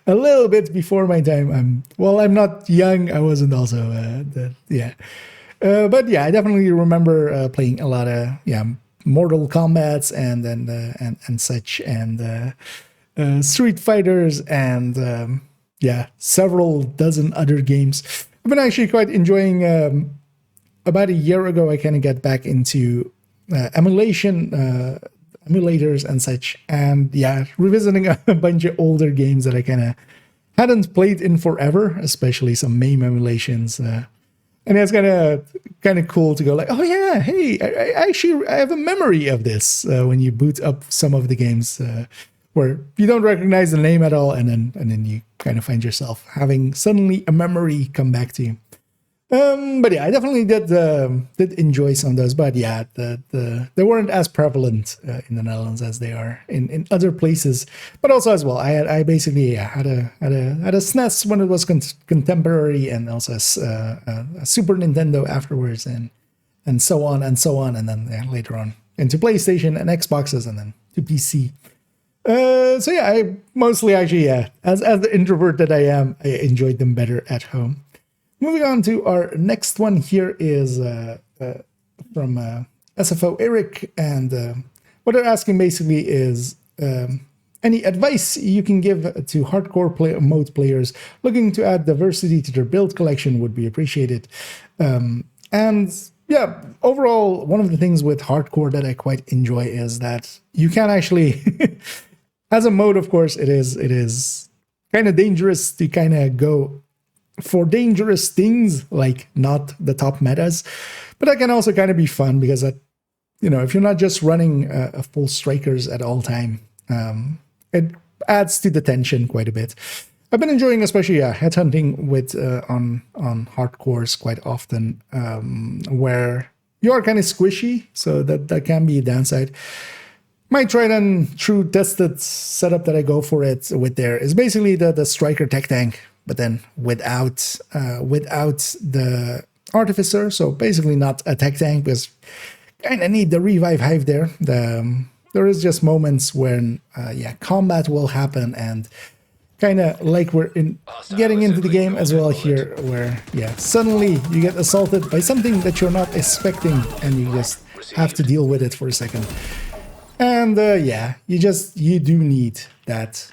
a little bit before my time. I'm not young. I wasn't also, but yeah, I definitely remember playing a lot of, Mortal Kombats and such, and Street Fighters, and several dozen other games. I've been actually quite enjoying. About a year ago, I kind of got back into emulators and such, and revisiting a bunch of older games that I kind of hadn't played in forever, especially some MAME emulations. And it's kind of cool to go like, oh yeah, hey, I have a memory of this when you boot up some of the games where you don't recognize the name at all, and then you kind of find yourself having suddenly a memory come back to you. But yeah, I definitely did enjoy some of those. But yeah, they weren't as prevalent in the Netherlands as they are in other places. But also as well, I basically had a SNES when it was contemporary, and also a Super Nintendo afterwards, and so on and so on, and then later on into PlayStation and Xboxes, and then to PC. So yeah, I mostly actually, as the introvert that I am, I enjoyed them better at home. Moving on to our next one here is from SFO Eric, and what they're asking basically is any advice you can give to hardcore mode players looking to add diversity to their build collection would be appreciated. And yeah, overall, one of the things with hardcore that I quite enjoy is that you can actually, as a mode, of course, it is kind of dangerous to kind of go for dangerous things, like not the top metas, but that can also kind of be fun because that, if you're not just running a full strikers at all time, it adds to the tension quite a bit. I've been enjoying, especially headhunting with on hardcores quite often, where you are kind of squishy, so that can be a downside. My tried and true tested setup that I go for it with there is basically the striker tech tank, but then without the artificer. So basically not a tech tank, because kind of need the revive hive there. There is just moments when combat will happen, and kind of like we're getting into the game as well here, where yeah, suddenly you get assaulted by something that you're not expecting, and you just have to deal with it for a second. And yeah, you do need that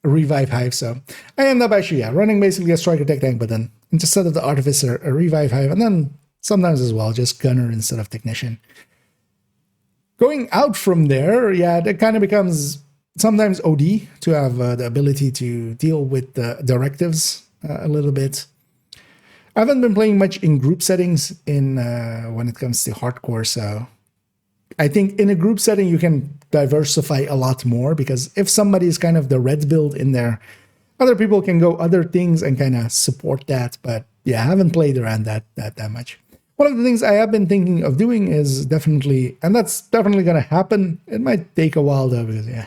revive hive. So I end up actually running basically a striker tech tank, but then instead of the artificer, a revive hive, and then sometimes as well just gunner instead of technician. Going out from there, yeah, that kind of becomes sometimes OD to have the ability to deal with the directives a little bit. I haven't been playing much in group settings in when it comes to hardcore, so I think in a group setting you can diversify a lot more, because if somebody is kind of the red build in there, other people can go other things and kind of support that. But yeah, I haven't played around that much. One of the things I have been thinking of doing is definitely, and that's definitely going to happen. It might take a while though, because yeah,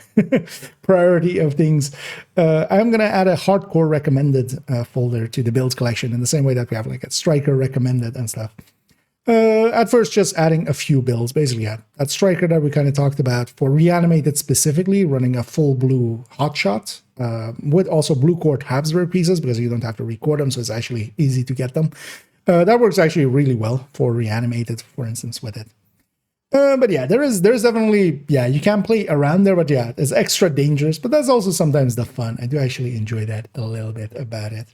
priority of things. I'm going to add a hardcore recommended folder to the build collection in the same way that we have like a striker recommended and stuff. At first, just adding a few builds, basically. Yeah, that striker that we kind of talked about for reanimated specifically, running a full blue hotshot with also blue court Habsburg pieces, because you don't have to record them, so it's actually easy to get them. That works actually really well for reanimated, for instance, with it. But yeah, there's definitely, yeah, you can play around there, but yeah, it's extra dangerous, but that's also sometimes the fun. I do actually enjoy that a little bit about it.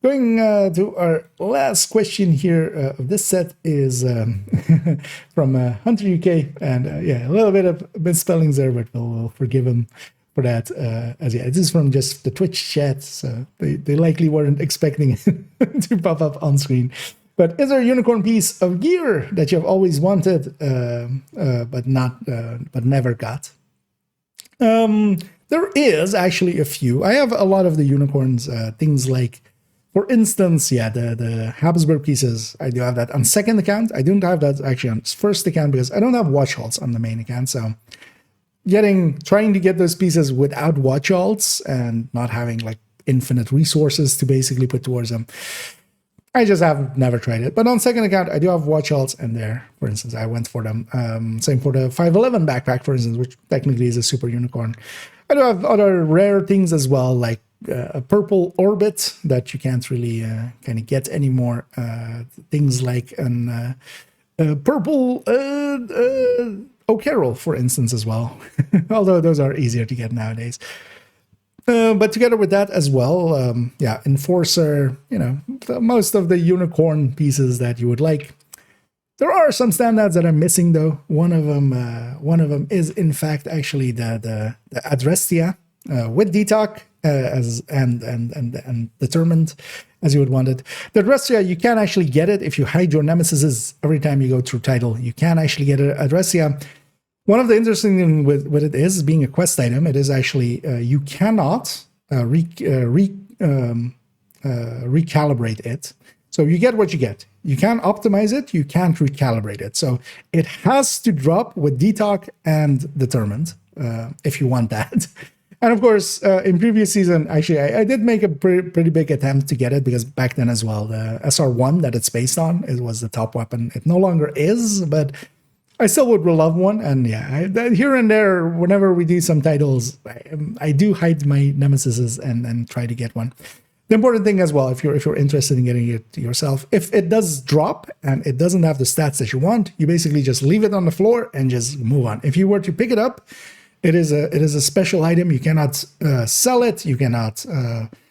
Going to our last question here of this set is from Hunter UK, and yeah, a little bit of misspellings there, but we'll forgive him for that. As yeah, this is from just the Twitch chat, so they likely weren't expecting it to pop up on screen. But is there a unicorn piece of gear that you have always wanted, but never got? There is actually a few. I have a lot of the unicorns, things like, for instance, yeah, the Habsburg pieces, I do have that on second account. I don't have that actually on first account because I don't have watch halts on the main account. So trying to get those pieces without watch halts and not having like infinite resources to basically put towards them, I just have never tried it. But on second account, I do have watch halts, and there, for instance, I went for them. Same for the 511 backpack, for instance, which technically is a super unicorn. I do have other rare things as well, like a purple orbit that you can't really kind of get anymore. Things like a purple O'Carroll, for instance, as well. Although those are easier to get nowadays. But together with that as well, yeah, Enforcer, you know, most of the unicorn pieces that you would like. There are some standouts that are missing, though. One of them is, in fact, actually the Adrestia with Detox and Determined, as you would want it. The Adrestia, you can actually get it if you hide your nemesis every time you go through title. You can actually get an Adrestia. One of the interesting things with it is being a quest item. It is actually you cannot recalibrate it. So you get what you get. You can optimize it. You can't recalibrate it. So it has to drop with Detox and Determined if you want that. And of course, in previous season, actually, I did make a pretty big attempt to get it, because back then as well, the SR1 that it's based on, it was the top weapon. It no longer is, but I still would love one. And yeah, here and there, whenever we do some titles, I do hide my nemesis and try to get one. The important thing as well, if you're interested in getting it yourself, if it does drop and it doesn't have the stats that you want, you basically just leave it on the floor and just move on. If you were to pick it up, it is a special item. You cannot sell it. You cannot.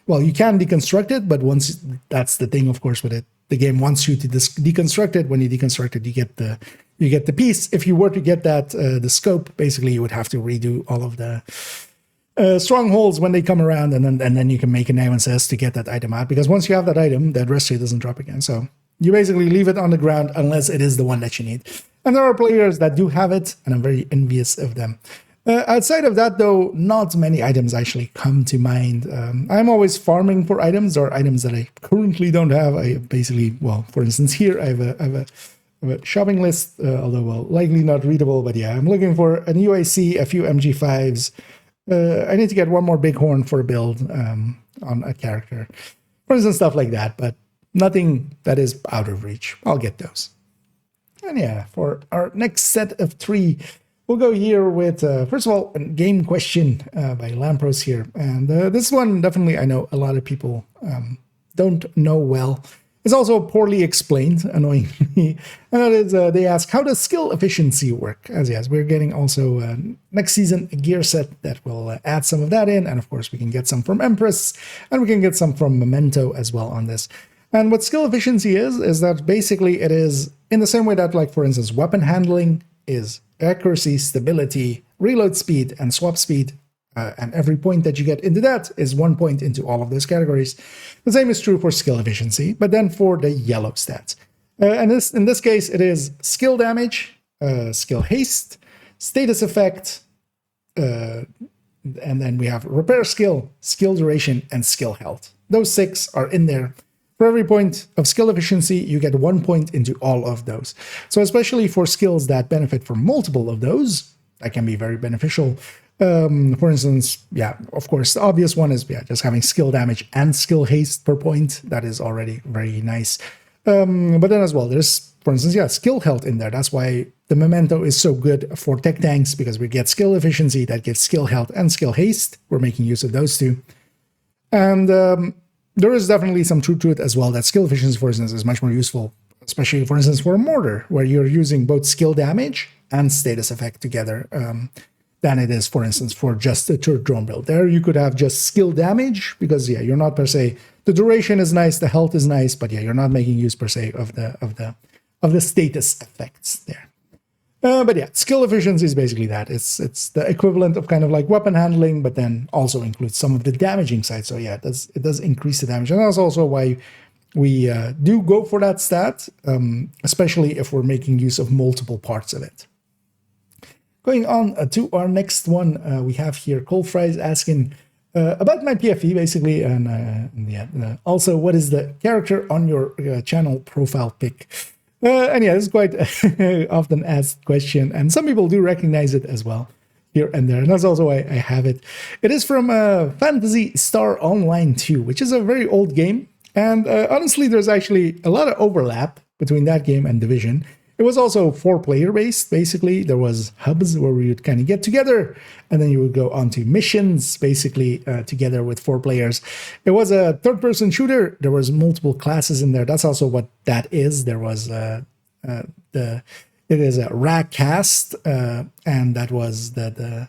Well, you can deconstruct it, but once that's the thing, of course, with it, the game wants you to deconstruct it. When you deconstruct it, you get the piece. If you were to get that the scope, basically you would have to redo all of the strongholds when they come around, and then you can make an MSS to get that item out. Because once you have that item, the Adrestia doesn't drop again. So you basically leave it on the ground unless it is the one that you need. And there are players that do have it, and I'm very envious of them. Outside of that, though, not many items actually come to mind. I'm always farming for items or items that I currently don't have. I basically, well, for instance, here I have a shopping list, although, well, likely not readable. But yeah, I'm looking for an UAC, a few MG5s. I need to get one more bighorn for a build on a character. For instance, stuff like that, but nothing that is out of reach. I'll get those. And yeah, for our next set of 3, we'll go here with, first of all, a game question by Lampros here. And this one, definitely, I know a lot of people don't know well. It's also poorly explained, annoyingly. And that is, they ask, how does skill efficiency work? As yes, we're getting also next season a gear set that will add some of that in. And of course, we can get some from Empress, and we can get some from Memento as well on this. And what skill efficiency is that basically it is in the same way that, like, for instance, weapon handling is accuracy, stability, reload speed, and swap speed. And every point that you get into that is 1 point into all of those categories. The same is true for skill efficiency, but then for the yellow stats. And in this case, it is skill damage, skill haste, status effect, and then we have repair skill, skill duration, and skill health. Those 6 are in there. For every point of skill efficiency, you get 1 point into all of those. So especially for skills that benefit from multiple of those, that can be very beneficial. For instance, yeah, of course, the obvious one is just having skill damage and skill haste per point. That is already very nice. But then as well, there's, for instance, skill health in there. That's why the Memento is so good for tech tanks, because we get skill efficiency that gets skill health and skill haste. We're making use of those two. And there is definitely some truth to it as well, that skill efficiency, for instance, is much more useful, especially, for instance, for a mortar, where you're using both skill damage and status effect together. Than it is, for instance, for just a turret drone build. There you could have just skill damage, because you're not per se, the duration is nice, the health is nice, but you're not making use per se of the status effects there. But skill efficiency is basically that. It's the equivalent of kind of like weapon handling, but then also includes some of the damaging side. So it does increase the damage, and that's also why we do go for that stat, especially if we're making use of multiple parts of it. Going on to our next one, we have here Cole Fries asking about my PFE, basically, and also what is the character on your channel profile pic? And this is quite often asked question, and some people do recognize it as well here and there, and that's also why I have it. It is from Phantasy Star Online 2, which is a very old game, and honestly, there's actually a lot of overlap between that game and Division. It was also 4-player based, basically. There was hubs where we would kind of get together, and then you would go on to missions, basically, together with 4 players. It was a third-person shooter. There was multiple classes in there. That's also what that is. There was it is a rack cast, and that was the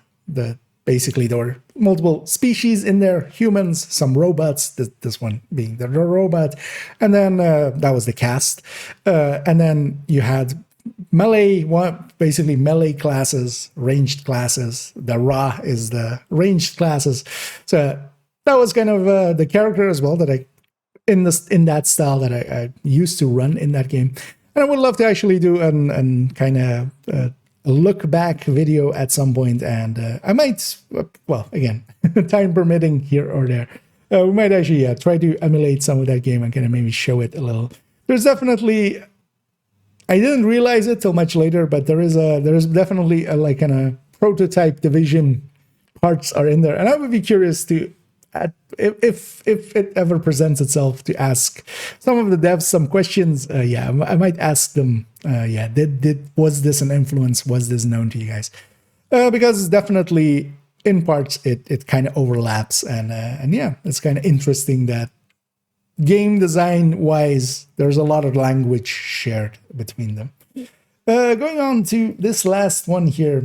basically there were multiple species in there, humans, some robots, this one being the robot, and then that was the cast. And then you had melee, basically melee classes, ranged classes. The Ra is the ranged classes. So that was kind of the character as well that I, in that style that I used to run in that game. And I would love to actually do an kind of a look back video at some point, and I might, well, again, time permitting here or there, we might actually try to emulate some of that game and kind of maybe show it a little. There's definitely, I didn't realize it till much later, but there's definitely a like kind of prototype Division parts are in there, and I would be curious to, if it ever presents itself, to ask some of the devs some questions. I might ask them. Was this an influence? Was this known to you guys? Because definitely in parts it kind of overlaps, and it's kind of interesting that game design wise there's a lot of language shared between them. Going on to this last one here,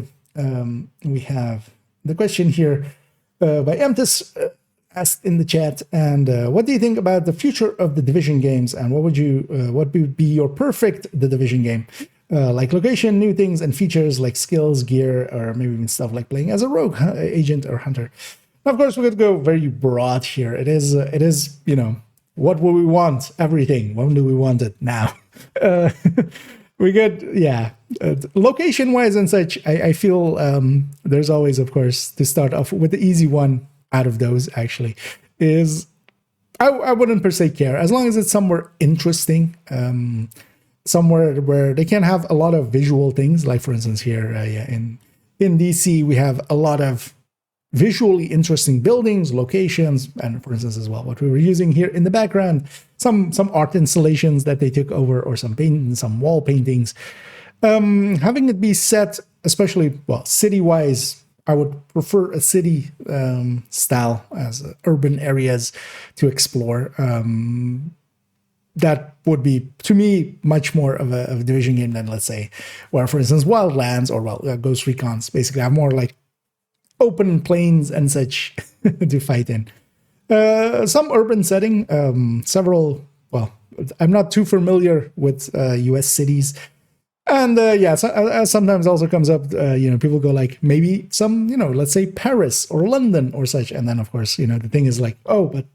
we have the question here by Emtis. Asked in the chat, and what do you think about the future of the Division games, and what would be your perfect The Division game? Like location, new things, and features like skills, gear, or maybe even stuff like playing as a rogue agent or hunter. And of course, we're going to go very broad here. It is, what will we want? Everything. When do we want it? Now. We get, location-wise and such, I feel there's always, of course, to start off with the easy one out of those, actually, is I wouldn't per se care, as long as it's somewhere interesting, somewhere where they can have a lot of visual things. Like, for instance, here in DC, we have a lot of visually interesting buildings, locations, and for instance as well, what we were using here in the background, some art installations that they took over, or some wall paintings. Having it be set, especially, well, city-wise, I would prefer a city style as urban areas to explore. That would be, to me, much more of a division game than, let's say, where, for instance, Wildlands or, well, Ghost Recons basically have more like open plains and such to fight in. Some urban setting, several, well, I'm not too familiar with US cities. And yeah, sometimes also comes up, people go like, maybe some, let's say Paris or London or such. And then, of course, the thing is like, oh, but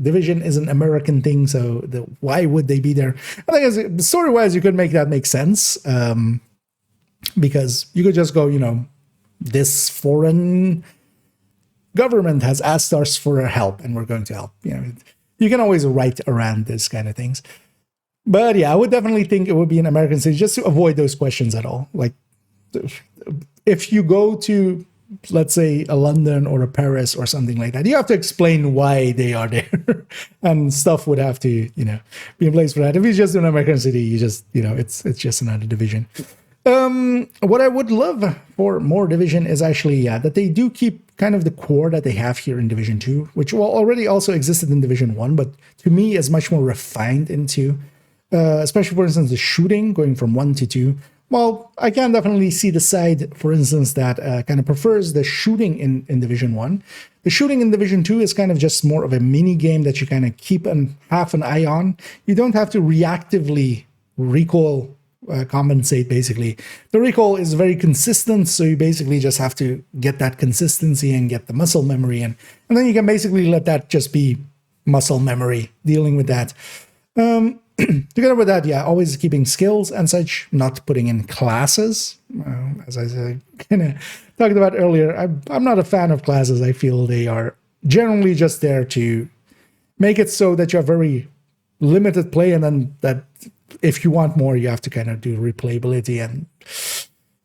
Division is an American thing, so why would they be there? I think story-wise, you could make that make sense, because you could just go, this foreign government has asked us for help, and we're going to help. You can always write around this kind of things. But yeah, I would definitely think it would be an American city just to avoid those questions at all. Like, if you go to, let's say, a London or a Paris or something like that, you have to explain why they are there, and stuff would have to, be in place for that. If it's just an American city, you just, it's just another Division. What I would love for more Division is actually, that they do keep kind of the core that they have here in Division 2, which already also existed in Division 1, but to me is much more refined into, especially, for instance, the shooting going from 1 to 2. Well, I can definitely see the side, for instance, that kind of prefers the shooting in Division 1. The shooting in Division 2 is kind of just more of a mini game that you kind of keep half an eye on. You don't have to reactively recoil compensate, basically. The recoil is very consistent, so you basically just have to get that consistency and get the muscle memory in. And then you can basically let that just be muscle memory, dealing with that. Together with that, yeah, always keeping skills and such, not putting in classes. As I kind of talked about earlier, I'm not a fan of classes. I feel they are generally just there to make it so that you have very limited play, and then that if you want more, you have to kind of do replayability. And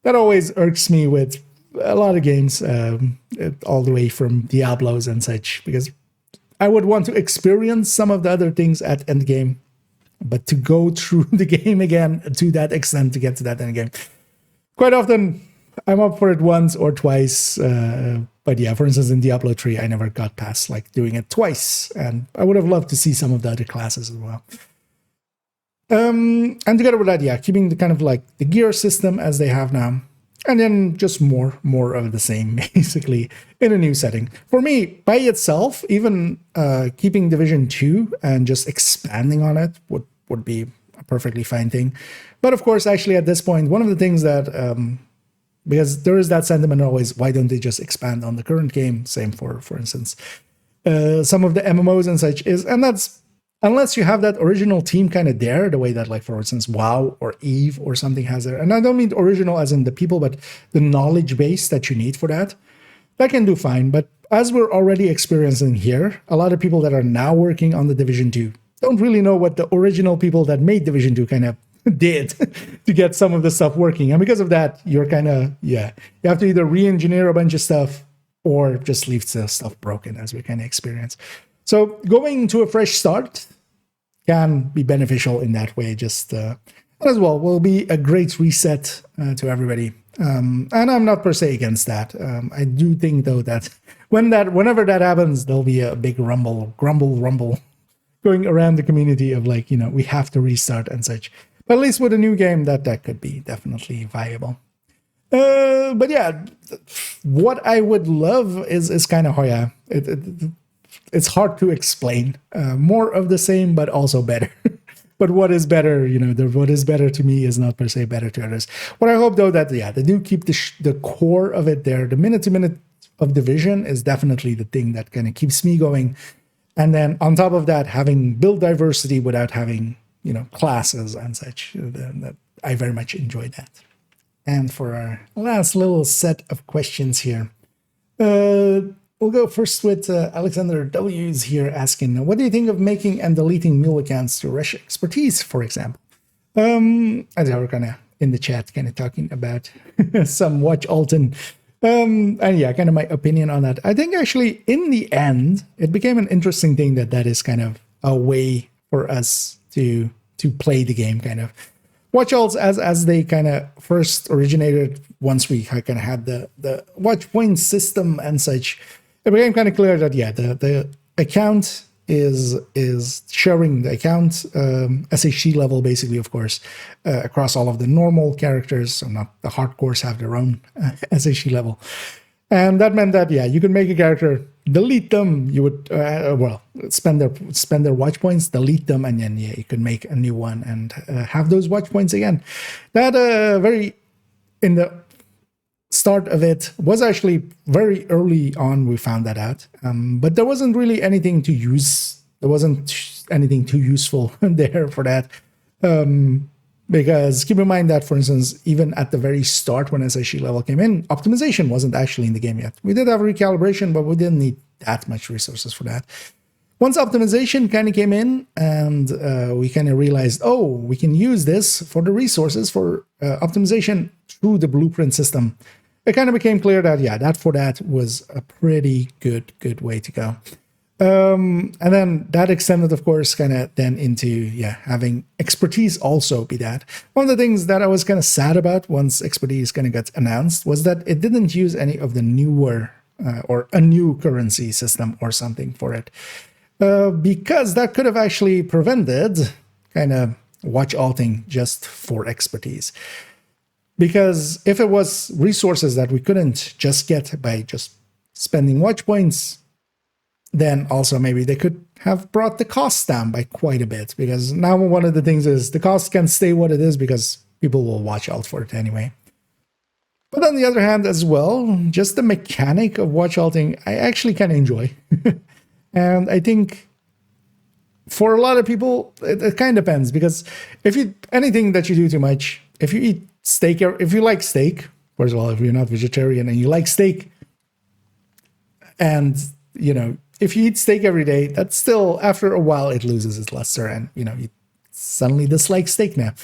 that always irks me with a lot of games, all the way from Diablos and such, because I would want to experience some of the other things at endgame. But to go through the game again to that extent to get to that end game, quite often I'm up for it once or twice. But yeah, for instance, in Diablo 3, I never got past like doing it twice, and I would have loved to see some of the other classes as well. And together with that, yeah, keeping the kind of like the gear system as they have now, and then just more of the same, basically, in a new setting. For me, by itself, even keeping Division 2 and just expanding on it would be a perfectly fine thing. But of course, actually, at this point, one of the things that, because there is that sentiment always, why don't they just expand on the current game? Same for instance, some of the MMOs and such is, and that's, unless you have that original team kind of there, the way that, like, for instance, WoW or EVE or something has there. And I don't mean original as in the people, but the knowledge base that you need for that. That can do fine. But as we're already experiencing here, a lot of people that are now working on the Division 2 don't really know what the original people that made Division 2 kind of did to get some of the stuff working. And because of that, you're kind of, yeah, you have to either re-engineer a bunch of stuff or just leave the stuff broken, as we kind of experience. So going to a fresh start can be beneficial in that way, just as well will be a great reset to everybody. And I'm not per se against that. I do think, though, that whenever that happens, there'll be a big rumble going around the community of like, we have to restart and such. But at least with a new game, that could be definitely viable. But yeah, what I would love is kind of, it's hard to explain. More of the same, but also better. But what is better, what is better to me is not per se better to others. What I hope, though, that, yeah, they do keep the core of it there. The minute-to-minute of Division is definitely the thing that kind of keeps me going. And then on top of that, having build diversity without having, classes and such. That I very much enjoy that. And for our last little set of questions here, we'll go first with Alexander W's here asking, what do you think of making and deleting mule accounts to rush expertise, for example? As we're kind of in the chat, kind of talking about some Watch Alton. And yeah, kind of my opinion on that. I think actually in the end, it became an interesting thing that is kind of a way for us to play the game, kind of. watch alts as they kind of first originated, once we kind of had the watch point system and such, it became kind of clear that the account is sharing the account SHC level, basically, of course, across all of the normal characters. So not the hardcores have their own SHC level. And that meant that, you could make a character, delete them, you would, spend their watch points, delete them, and then, you could make a new one and have those watch points again. That in the start of it was actually very early on we found that out. But there wasn't really anything to use. There wasn't anything too useful there for that. Because keep in mind that, for instance, even at the very start when SHC level came in, optimization wasn't actually in the game yet. We did have recalibration, but we didn't need that much resources for that. Once optimization kind of came in and we kind of realized, we can use this for the resources for optimization through the blueprint system, it kind of became clear that, that was a pretty good way to go. And then that extended, of course, kind of then into, having expertise also be that. One of the things that I was kind of sad about once expertise kind of got announced was that it didn't use any of the newer or a new currency system or something for it. Because that could have actually prevented kind of watch alting just for expertise. Because if it was resources that we couldn't just get by just spending watch points, then also maybe they could have brought the costs down by quite a bit. Because now one of the things is the cost can stay what it is because people will watch out for it anyway. But on the other hand as well, just the mechanic of watch alting, I actually kind of enjoy. And I think for a lot of people, it kind of depends. Because anything that you do too much, if you eat steak, if you like steak, first of all, if you're not vegetarian and you like steak, and, if you eat steak every day, that's still, after a while, it loses its luster and, you suddenly dislike steak now.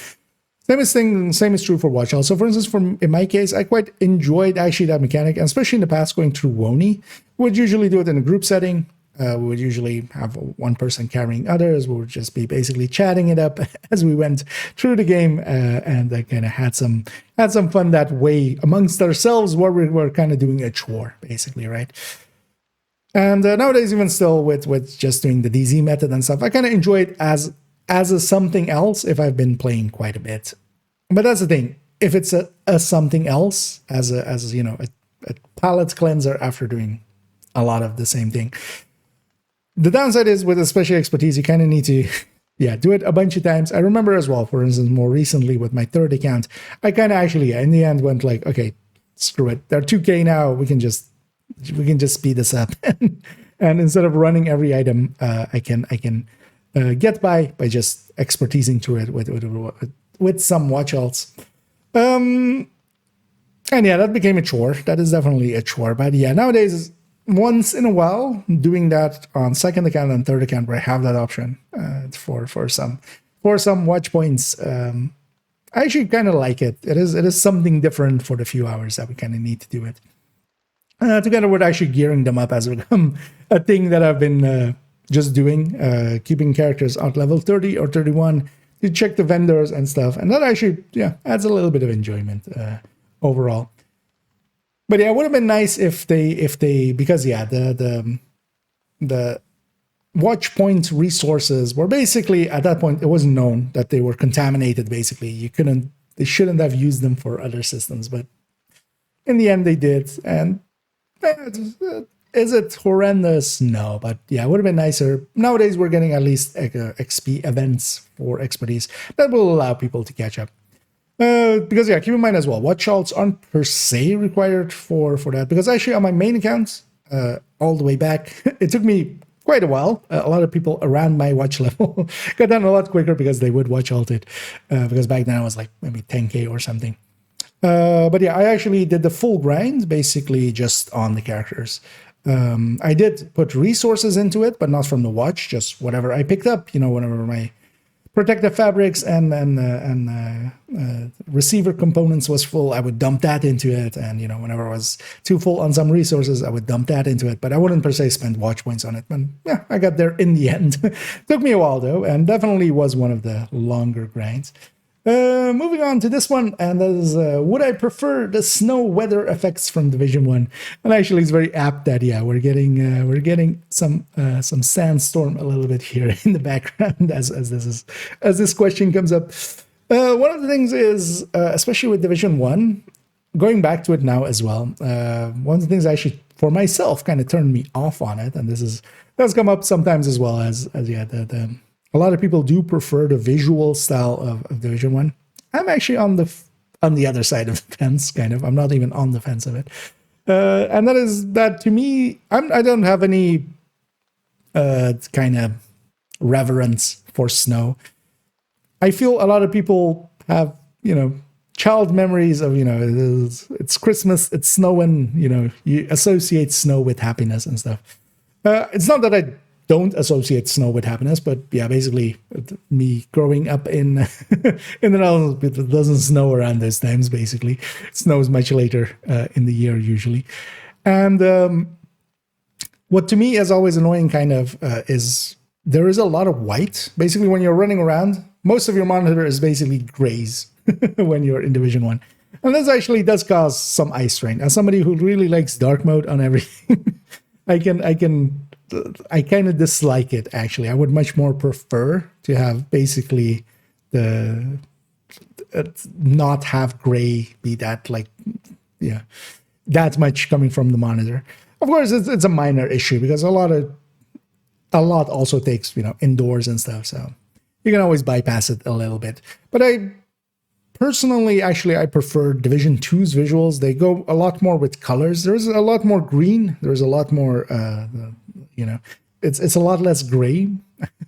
Same is true for watch alt. So for instance, in my case, I quite enjoyed actually that mechanic, and especially in the past going through WONI. We would usually do it in a group setting. We would usually have one person carrying others. We would just be basically chatting it up as we went through the game, and I kind of had some fun that way amongst ourselves, where we were kind of doing a chore, basically, right? And nowadays, even still with just doing the DZ method and stuff, I kind of enjoy it as a something else if I've been playing quite a bit. But that's the thing. If it's a something else as a palate cleanser after doing a lot of the same thing. The downside is with especially expertise, you kind of need to do it a bunch of times. I remember as well, for instance, more recently with my third account, I kind of actually in the end went like, okay, screw it. They're 2K now. We can just speed this up. And instead of running every item, I can get by just expertising through it with some watch alts. And that became a chore. That is definitely a chore. But nowadays, once in a while, doing that on second account and third account where I have that option for some watch points, I actually kind of like it. It is something different for the few hours that we kind of need to do it. Together with actually gearing them up has become a thing that I've been just doing, keeping characters at level 30 or 31 to check the vendors and stuff. And that actually, adds a little bit of enjoyment overall. But it would have been nice if they because the watch point resources were basically, at that point, it was known that they were contaminated, basically. They shouldn't have used them for other systems, but in the end they did. And is it horrendous? No, but it would have been nicer. Nowadays, we're getting at least XP events for expertise that will allow people to catch up. Because keep in mind as well, watch alts aren't per se required for that. Because actually, on my main account, all the way back, it took me quite a while. A lot of people around my watch level got done a lot quicker because they would watch alt it. Because back then I was like maybe 10K or something. But I actually did the full grind, basically just on the characters. I did put resources into it, but not from the watch, just whatever I picked up, whenever my protective fabrics and receiver components was full, I would dump that into it. And, whenever I was too full on some resources, I would dump that into it. But I wouldn't per se spend watch points on it. But I got there in the end. Took me a while, though, and definitely was one of the longer grinds. Moving on to this one, and that is, would I prefer the snow weather effects from Division 1? And actually, it's very apt that, yeah, we're getting some sandstorm a little bit here in the background as this question comes up. One of the things is, especially with Division 1, going back to it now as well, one of the things actually for myself kind of turned me off on it, and does come up sometimes as well as yeah, a lot of people do prefer the visual style of Division 1. I'm actually on the other side of the fence, kind of. I'm not even on the fence of it. And that is that to me, I don't have any kind of reverence for snow. I feel a lot of people have, child memories of, it's Christmas, it's snowing, you associate snow with happiness and stuff. It's not that I don't associate snow with happiness, but yeah, basically me growing up in the Netherlands, it doesn't snow around those times. Basically, it snows much later in the year usually. And what to me is always annoying, kind of, is there is a lot of white. Basically, when you're running around, most of your monitor is basically grays when you're in Division 1. And this actually does cause some eye strain. As somebody who really likes dark mode on everything, I kind of dislike it, actually. I would much more prefer to have basically not have gray be that, like, yeah, that much coming from the monitor. Of course, it's a minor issue because a lot also takes, indoors and stuff. So you can always bypass it a little bit. But personally, actually, I prefer Division 2's visuals. They go a lot more with colors. There's a lot more green. There's a lot more, it's a lot less gray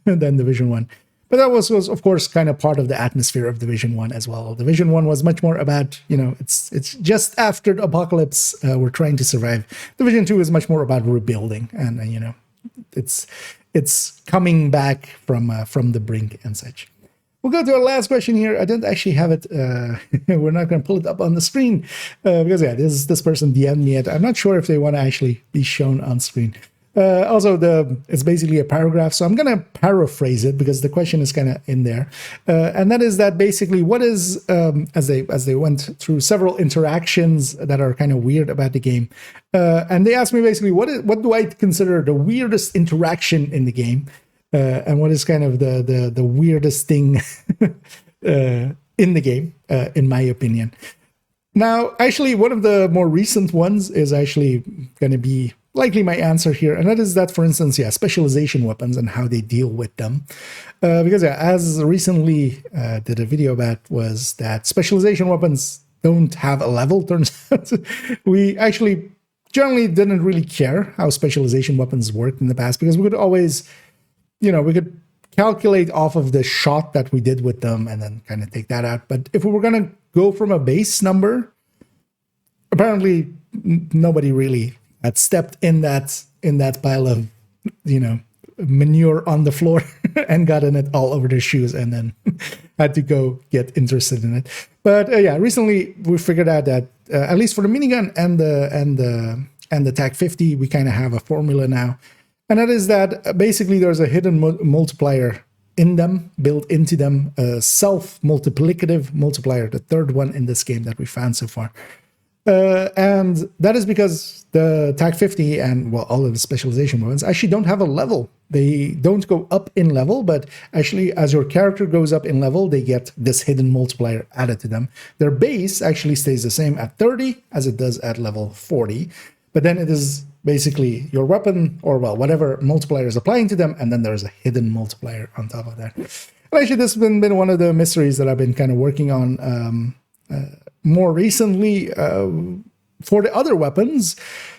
than Division 1. But that was of course, kind of part of the atmosphere of Division 1 as well. Division 1 was much more about, it's just after the apocalypse, we're trying to survive. Division 2 is much more about rebuilding. And, it's coming back from the brink and such. We'll go to our last question here. I don't actually have it. We're not going to pull it up on the screen because, yeah, this person DM'd me it. I'm not sure if they want to actually be shown on screen. Also, it's basically a paragraph, so I'm going to paraphrase it because the question is kind of in there. And that is that basically what is, as they went through several interactions that are kind of weird about the game. And they asked me basically, what do I consider the weirdest interaction in the game? And what is kind of the weirdest thing in the game, in my opinion. Now, actually, one of the more recent ones is actually going to be likely my answer here, and that is that, for instance, yeah, specialization weapons and how they deal with them. Because, yeah, as recently did a video about, was that specialization weapons don't have a level, turns out. We actually generally didn't really care how specialization weapons worked in the past because we could always... we could calculate off of the shot that we did with them and then kind of take that out. But if we were going to go from a base number, apparently nobody really had stepped in that pile of, manure on the floor and gotten it all over their shoes and then had to go get interested in it. But yeah, recently we figured out that at least for the minigun and the TAC 50, we kind of have a formula now. And that is that basically there's a hidden multiplier in them, built into them, a self-multiplicative multiplier, the third one in this game that we found so far. And that is because the TAC 50 and, well, all of the specialization weapons actually don't have a level. They don't go up in level, but actually as your character goes up in level, they get this hidden multiplier added to them. Their base actually stays the same at 30 as it does at level 40. But then it is basically your weapon, or, well, whatever multiplier is applying to them, and then there's a hidden multiplier on top of that. And actually, this has been one of the mysteries that I've been kind of working on more recently. For the other weapons,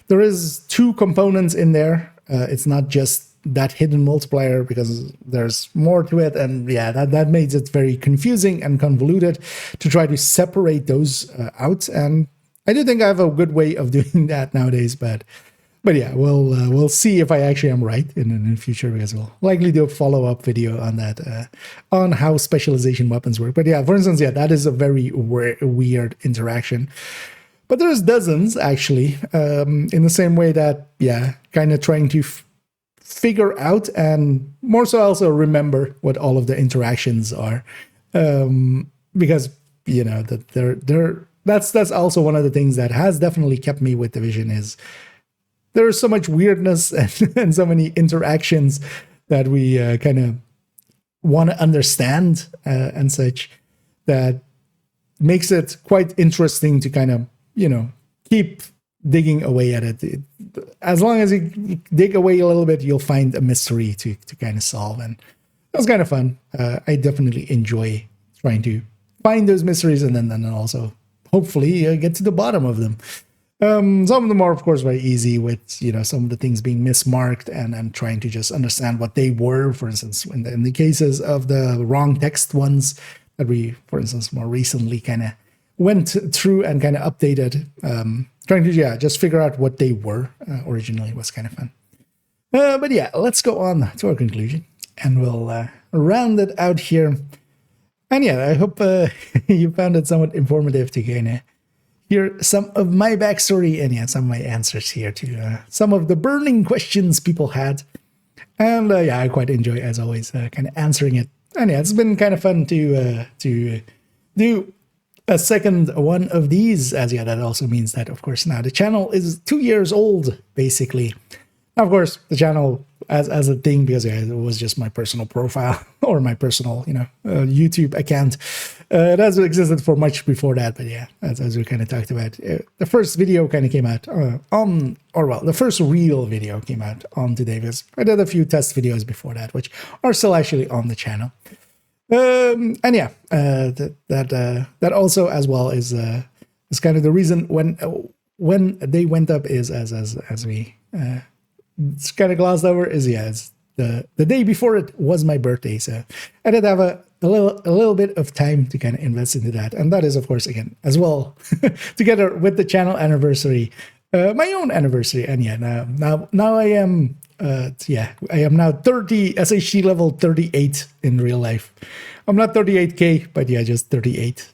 there is two components in there. It's not just that hidden multiplier because there's more to it, and yeah, that makes it very confusing and convoluted to try to separate those out. And I do think I have a good way of doing that nowadays, but yeah, we'll see if I actually am right in the future, because we'll likely do a follow-up video on that, on how specialization weapons work. But yeah, for instance, yeah, that is a very weird interaction. But there's dozens, actually, in the same way that, yeah, kind of trying to figure out and more so also remember what all of the interactions are. because that that's also one of the things that has definitely kept me with Division is there's so much weirdness and so many interactions that we kind of want to understand and such, that makes it quite interesting to kind of keep digging away at it. As long as you dig away a little bit, you'll find a mystery to kind of solve, and that's kind of fun. I definitely enjoy trying to find those mysteries and then also hopefully get to the bottom of them. Some of them are, of course, very easy with, some of the things being mismarked and trying to just understand what they were. For instance, in the cases of the wrong text ones that we, for instance, more recently kind of went through and kind of updated, trying to, just figure out what they were originally was kind of fun. But yeah, let's go on to our conclusion and we'll round it out here. And yeah, I hope you found it somewhat informative to kind of hear some of my backstory and some of my answers here to some of the burning questions people had. And I quite enjoy, as always, kind of answering it. And it's been kind of fun to do a second one of these, as that also means that, of course, now the channel is 2 years old, basically. Now, of course, the channel as a thing, because it was just my personal profile or my personal, YouTube account. It has existed for much before that, but as we kind of talked about, the first video kind of came out the first real video came out on today, because I did a few test videos before that, which are still actually on the channel. That also as well is kind of the reason when they went up is as we it's kind of glossed over is it's the day before it was my birthday, so I did have a little bit of time to kind of invest into that, and that is, of course, again as well together with the channel anniversary, my own anniversary, and now I am I am now 30 SHT level 38 in real life. I'm not 38k, but just 38.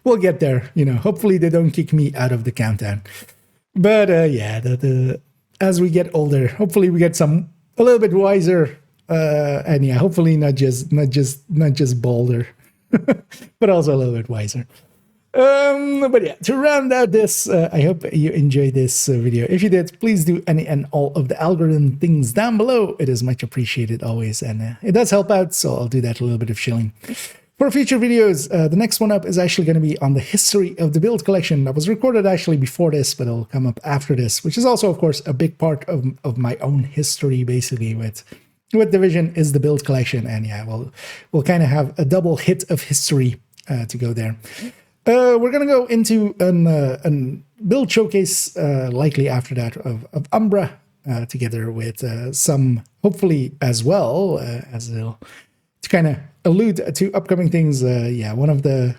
We'll get there. Hopefully they don't kick me out of the countdown. But as we get older, hopefully we get a little bit wiser, and hopefully not just bolder, but also a little bit wiser. But to round out this, I hope you enjoyed this video. If you did, please do any and all of the algorithm things down below. It is much appreciated always, and it does help out, so I'll do that a little bit of shilling. For future videos, the next one up is actually going to be on the history of the build collection. That was recorded actually before this, but it'll come up after this, which is also, of course, a big part of my own history, basically, with Division is the build collection. And we'll kind of have a double hit of history to go there. We're going to go into a build showcase, likely after that, of Umbra, together with some, hopefully, as well, as it'll to kind of allude to upcoming things. One of the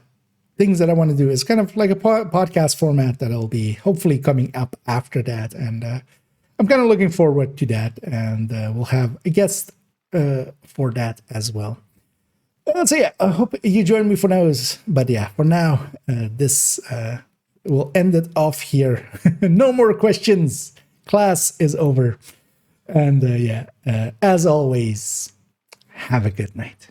things that I want to do is kind of like a podcast format that'll be hopefully coming up after that, and I'm kind of looking forward to that, and we'll have a guest for that as well. So I hope you join me for now, but for now, this will end it off here. No more questions. Class is over. And as always, have a good night.